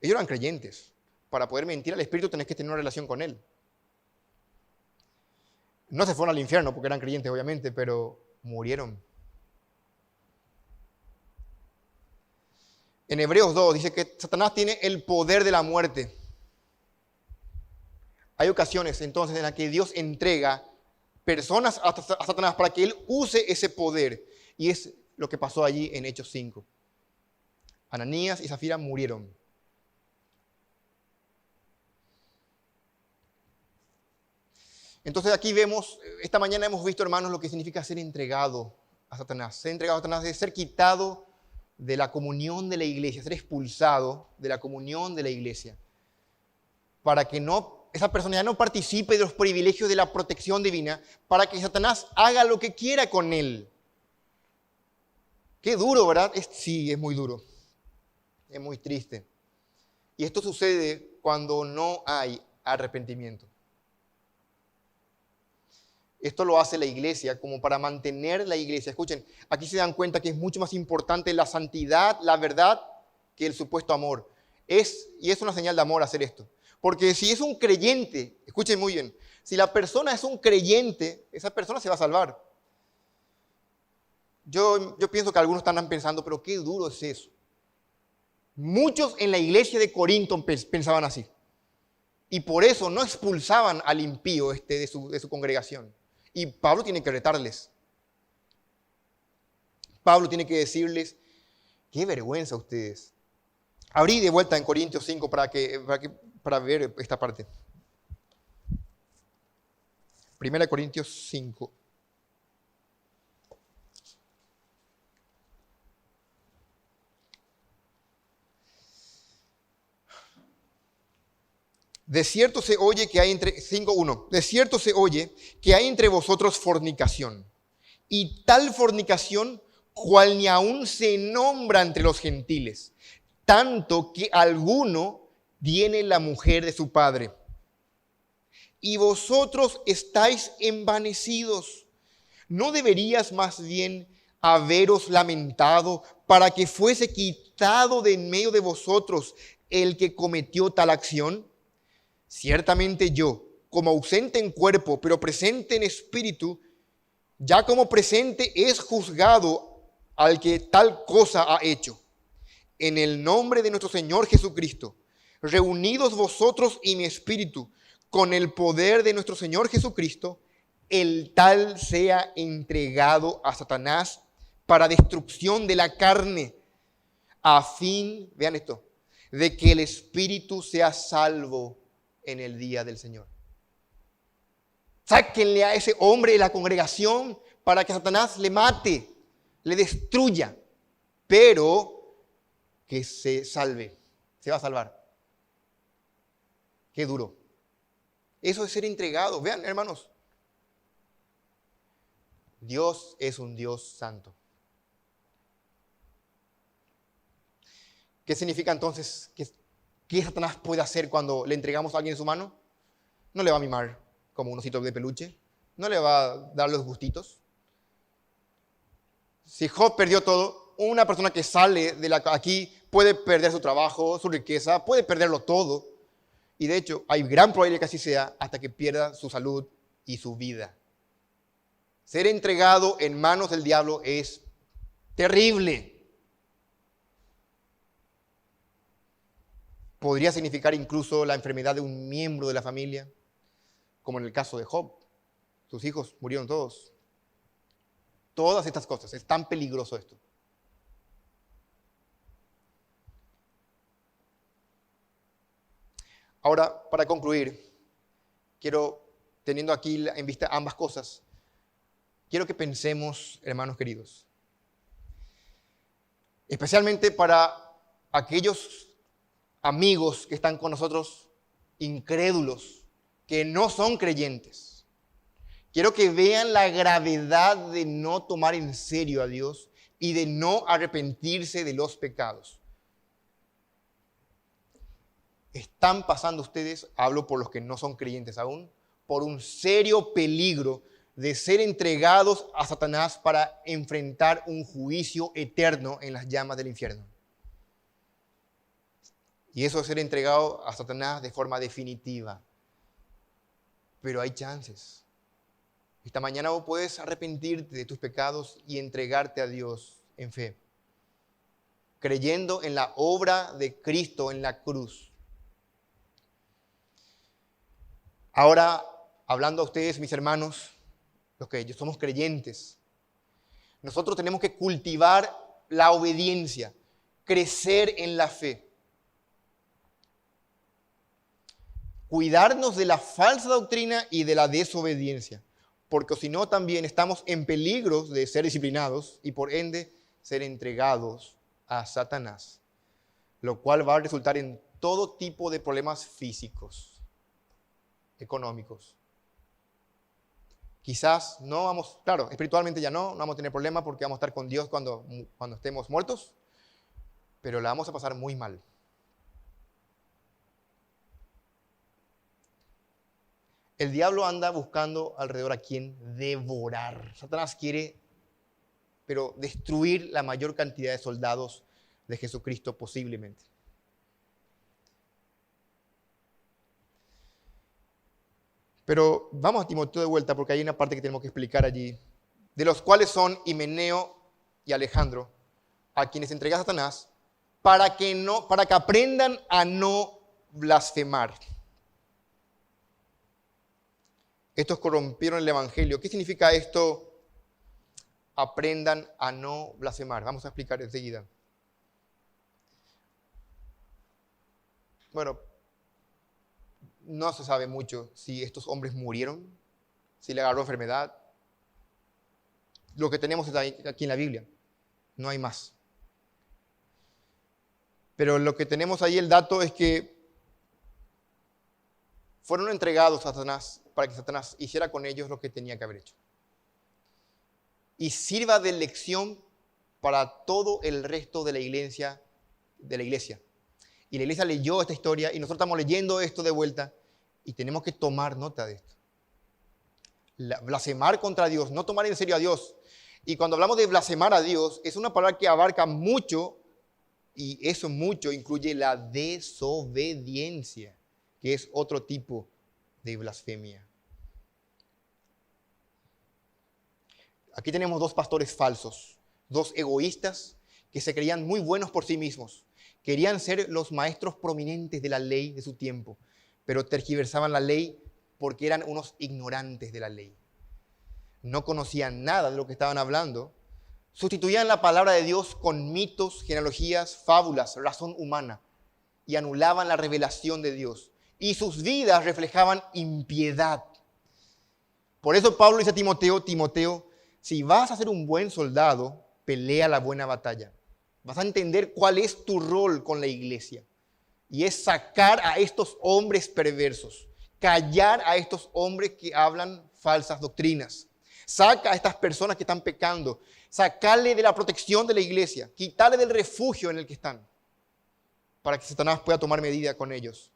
Ellos eran creyentes. Para poder mentir al Espíritu tenés que tener una relación con Él. No se fueron al infierno porque eran creyentes, obviamente, pero murieron. En Hebreos 2 dice que Satanás tiene el poder de la muerte. Hay ocasiones entonces en las que Dios entrega personas a Satanás para que él use ese poder. Y es lo que pasó allí en Hechos 5. Ananías y Zafira murieron. Entonces aquí vemos, esta mañana hemos visto, hermanos, lo que significa ser entregado a Satanás. Ser entregado a Satanás es ser quitado de la comunión de la iglesia, ser expulsado de la comunión de la iglesia. Para que esa persona ya no participe de los privilegios de la protección divina, para que Satanás haga lo que quiera con él. Qué duro, ¿verdad? Sí, es muy duro. Es muy triste. Y esto sucede cuando no hay arrepentimiento. Esto lo hace la iglesia como para mantener la iglesia. Escuchen, aquí se dan cuenta que es mucho más importante la santidad, la verdad, que el supuesto amor. Y es una señal de amor hacer esto. Porque si es un creyente, escuchen muy bien, si la persona es un creyente, esa persona se va a salvar. Yo pienso que algunos están pensando, pero qué duro es eso. Muchos en la iglesia de Corinto pensaban así. Y por eso no expulsaban al impío de su congregación. Y Pablo tiene que retarles. Pablo tiene que decirles, qué vergüenza ustedes. Abrí de vuelta en Corintios 5 para ver esta parte. 1 Corintios 5. De cierto se oye que hay entre 5:1. De cierto se oye que hay entre vosotros fornicación, y tal fornicación cual ni aún se nombra entre los gentiles, tanto que alguno tiene la mujer de su padre. Y vosotros estáis envanecidos. ¿No deberías más bien haberos lamentado para que fuese quitado de en medio de vosotros el que cometió tal acción? Ciertamente yo, como ausente en cuerpo, pero presente en espíritu, ya como presente es juzgado al que tal cosa ha hecho. En el nombre de nuestro Señor Jesucristo, reunidos vosotros y mi espíritu, con el poder de nuestro Señor Jesucristo, el tal sea entregado a Satanás para destrucción de la carne, a fin, vean esto, de que el espíritu sea salvo en el día del Señor. Sáquenle a ese hombre de la congregación para que Satanás le mate, le destruya, pero que se salve, se va a salvar. Qué duro. Eso es ser entregado. Vean, hermanos, Dios es un Dios santo. ¿Qué significa entonces ¿qué Satanás puede hacer cuando le entregamos a alguien en su mano? No le va a mimar como un osito de peluche. No le va a dar los gustitos. Si Job perdió todo, una persona que sale de aquí puede perder su trabajo, su riqueza, puede perderlo todo. Y de hecho, hay gran probabilidad que así sea hasta que pierda su salud y su vida. Ser entregado en manos del diablo es terrible. Podría significar incluso la enfermedad de un miembro de la familia, como en el caso de Job. Sus hijos murieron todos. Todas estas cosas. Es tan peligroso esto. Ahora, para concluir, teniendo aquí en vista ambas cosas, quiero que pensemos, hermanos queridos, especialmente para aquellos amigos que están con nosotros incrédulos, que no son creyentes. Quiero que vean la gravedad de no tomar en serio a Dios y de no arrepentirse de los pecados. Están pasando ustedes, hablo por los que no son creyentes aún, por un serio peligro de ser entregados a Satanás para enfrentar un juicio eterno en las llamas del infierno. Y eso es ser entregado a Satanás de forma definitiva. Pero hay chances. Esta mañana vos puedes arrepentirte de tus pecados y entregarte a Dios en fe, creyendo en la obra de Cristo en la cruz. Ahora, hablando a ustedes, mis hermanos, los que somos creyentes, nosotros tenemos que cultivar la obediencia, crecer en la fe, cuidarnos de la falsa doctrina y de la desobediencia, porque si no también estamos en peligro de ser disciplinados y por ende ser entregados a Satanás, lo cual va a resultar en todo tipo de problemas físicos, económicos. Quizás no vamos, claro, espiritualmente ya no vamos a tener problemas porque vamos a estar con Dios cuando estemos muertos, pero la vamos a pasar muy mal. El diablo anda buscando alrededor a quien devorar. Satanás quiere, pero destruir la mayor cantidad de soldados de Jesucristo posiblemente. Pero vamos a Timoteo de vuelta porque hay una parte que tenemos que explicar allí, de los cuales son Himeneo y Alejandro, a quienes entrega Satanás, para que aprendan a no blasfemar. Estos corrompieron el evangelio. ¿Qué significa esto? Aprendan a no blasfemar. Vamos a explicar enseguida. Bueno, no se sabe mucho si estos hombres murieron, si le agarró enfermedad. Lo que tenemos es aquí en la Biblia. No hay más. Pero lo que tenemos ahí, el dato es que fueron entregados a Satanás para que Satanás hiciera con ellos lo que tenía que haber hecho. Y sirva de lección para todo el resto de la iglesia. Y la iglesia leyó esta historia y nosotros estamos leyendo esto de vuelta y tenemos que tomar nota de esto. Blasfemar contra Dios, no tomar en serio a Dios. Y cuando hablamos de blasfemar a Dios, es una palabra que abarca mucho y eso mucho incluye la desobediencia, que es otro tipo de blasfemia. Aquí tenemos dos pastores falsos, dos egoístas que se creían muy buenos por sí mismos. Querían ser los maestros prominentes de la ley de su tiempo, pero tergiversaban la ley porque eran unos ignorantes de la ley. No conocían nada de lo que estaban hablando. Sustituían la palabra de Dios con mitos, genealogías, fábulas, razón humana y anulaban la revelación de Dios. Y sus vidas reflejaban impiedad. Por eso Pablo dice a Timoteo, si vas a ser un buen soldado, pelea la buena batalla. Vas a entender cuál es tu rol con la iglesia. Y es sacar a estos hombres perversos, callar a estos hombres que hablan falsas doctrinas. Saca a estas personas que están pecando, sacarle de la protección de la iglesia, quitarle del refugio en el que están, para que Satanás pueda tomar medida con ellos.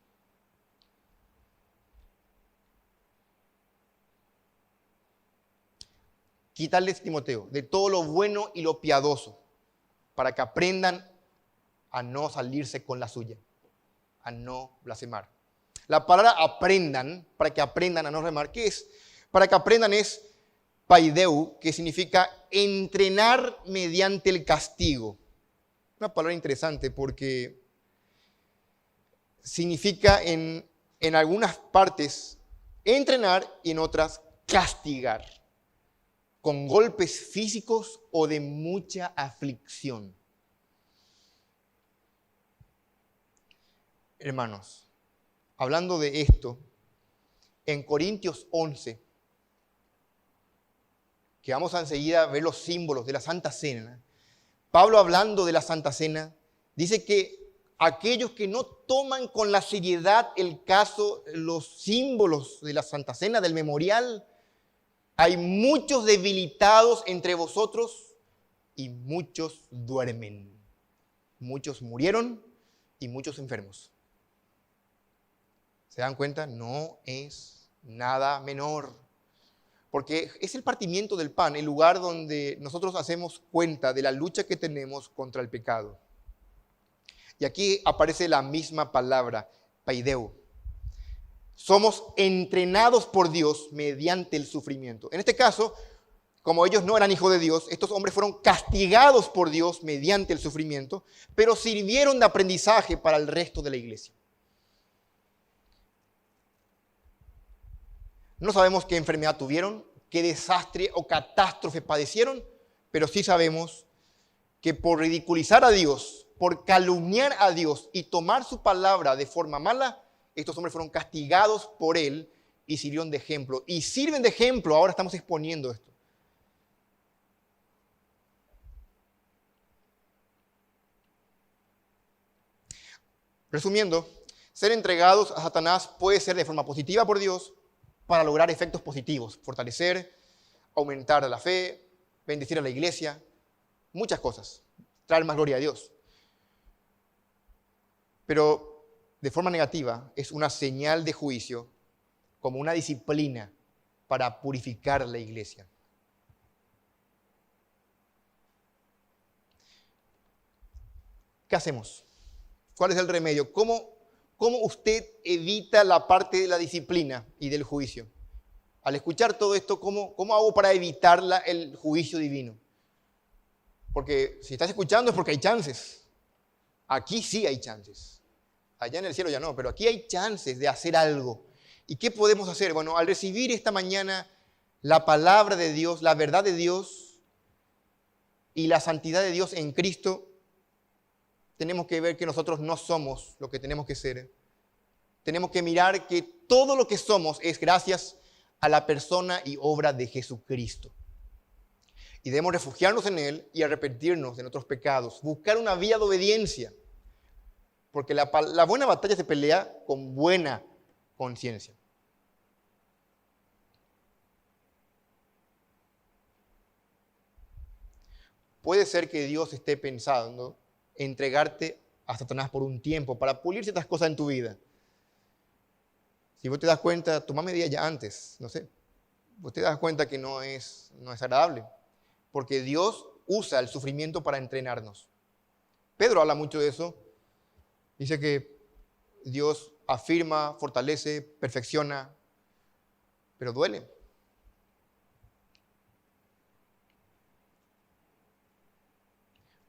Quitarles, Timoteo, de todo lo bueno y lo piadoso, para que aprendan a no salirse con la suya, a no blasfemar. La palabra aprendan, para que aprendan a no blasfemar, ¿qué es? Para que aprendan es paideu, que significa entrenar mediante el castigo. Una palabra interesante porque significa en algunas partes entrenar y en otras castigar, con golpes físicos o de mucha aflicción. Hermanos, hablando de esto, en Corintios 11, que vamos a enseguida ver los símbolos de la Santa Cena, Pablo, hablando de la Santa Cena, dice que aquellos que no toman con la seriedad el caso, los símbolos de la Santa Cena, del memorial, hay muchos debilitados entre vosotros y muchos duermen. Muchos murieron y muchos enfermos. ¿Se dan cuenta? No es nada menor. Porque es el partimiento del pan, el lugar donde nosotros hacemos cuenta de la lucha que tenemos contra el pecado. Y aquí aparece la misma palabra, paideu. Somos entrenados por Dios mediante el sufrimiento. En este caso, como ellos no eran hijos de Dios, estos hombres fueron castigados por Dios mediante el sufrimiento, pero sirvieron de aprendizaje para el resto de la iglesia. No sabemos qué enfermedad tuvieron, qué desastre o catástrofe padecieron, pero sí sabemos que por ridiculizar a Dios, por calumniar a Dios y tomar su palabra de forma mala, estos hombres fueron castigados por Él y sirvieron de ejemplo. Y sirven de ejemplo, ahora estamos exponiendo esto. Resumiendo, ser entregados a Satanás puede ser de forma positiva por Dios para lograr efectos positivos, fortalecer, aumentar la fe, bendecir a la iglesia, muchas cosas, traer más gloria a Dios. Pero de forma negativa es una señal de juicio, como una disciplina para purificar la iglesia. ¿Qué hacemos? ¿Cuál es el remedio? ¿Cómo usted evita la parte de la disciplina y del juicio? Al escuchar todo esto, ¿cómo hago para evitar el juicio divino? Porque si estás escuchando es porque hay chances. Aquí sí hay chances. Allá en el cielo ya no, pero aquí hay chances de hacer algo. ¿Y qué podemos hacer? Bueno, al recibir esta mañana la palabra de Dios, la verdad de Dios y la santidad de Dios en Cristo, tenemos que ver que nosotros no somos lo que tenemos que ser. Tenemos que mirar que todo lo que somos es gracias a la persona y obra de Jesucristo. Y debemos refugiarnos en Él y arrepentirnos de nuestros pecados, buscar una vía de obediencia. Porque la buena batalla se pelea con buena conciencia. Puede ser que Dios esté pensando entregarte a Satanás por un tiempo para pulir ciertas cosas en tu vida. Si vos te das cuenta, toma medidas ya antes, no sé. Vos te das cuenta que no es agradable. Porque Dios usa el sufrimiento para entrenarnos. Pedro habla mucho de eso. Dice que Dios afirma, fortalece, perfecciona, pero duele.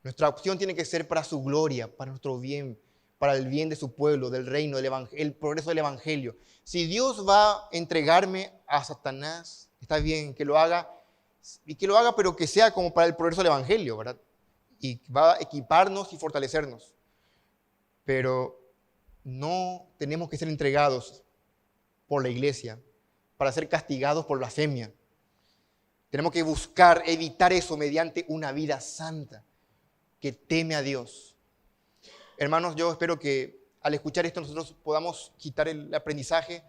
Nuestra opción tiene que ser para su gloria, para nuestro bien, para el bien de su pueblo, del reino, el progreso del evangelio. Si Dios va a entregarme a Satanás, está bien que lo haga, y que lo haga, pero que sea como para el progreso del evangelio, ¿verdad? Y va a equiparnos y fortalecernos. Pero no tenemos que ser entregados por la iglesia para ser castigados por blasfemia. Tenemos que buscar evitar eso mediante una vida santa que teme a Dios. Hermanos, yo espero que al escuchar esto nosotros podamos quitar el aprendizaje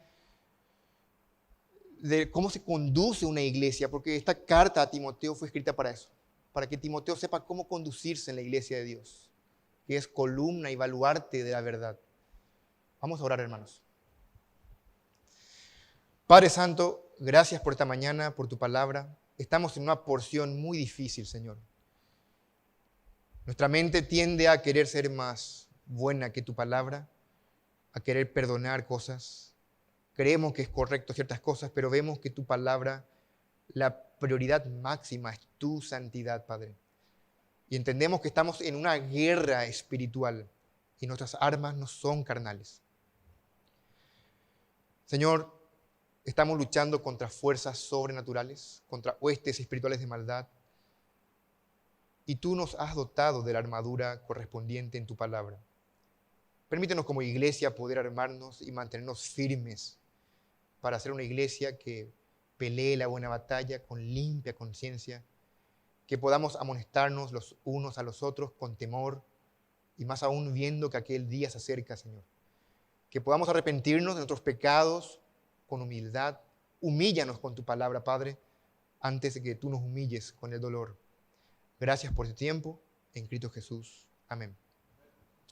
de cómo se conduce una iglesia, porque esta carta a Timoteo fue escrita para eso, para que Timoteo sepa cómo conducirse en la iglesia de Dios, que es columna y baluarte de la verdad. Vamos a orar, hermanos. Padre Santo, gracias por esta mañana, por tu palabra. Estamos en una porción muy difícil, Señor. Nuestra mente tiende a querer ser más buena que tu palabra, a querer perdonar cosas. Creemos que es correcto ciertas cosas, pero vemos que tu palabra la prioridad máxima es tu santidad, Padre. Y entendemos que estamos en una guerra espiritual y nuestras armas no son carnales. Señor, estamos luchando contra fuerzas sobrenaturales, contra huestes espirituales de maldad. Y tú nos has dotado de la armadura correspondiente en tu palabra. Permítenos como iglesia poder armarnos y mantenernos firmes para ser una iglesia que pelee la buena batalla con limpia conciencia, que podamos amonestarnos los unos a los otros con temor y más aún viendo que aquel día se acerca, Señor. Que podamos arrepentirnos de nuestros pecados con humildad. Humíllanos con tu palabra, Padre, antes de que tú nos humilles con el dolor. Gracias por este tiempo. En Cristo Jesús. Amén.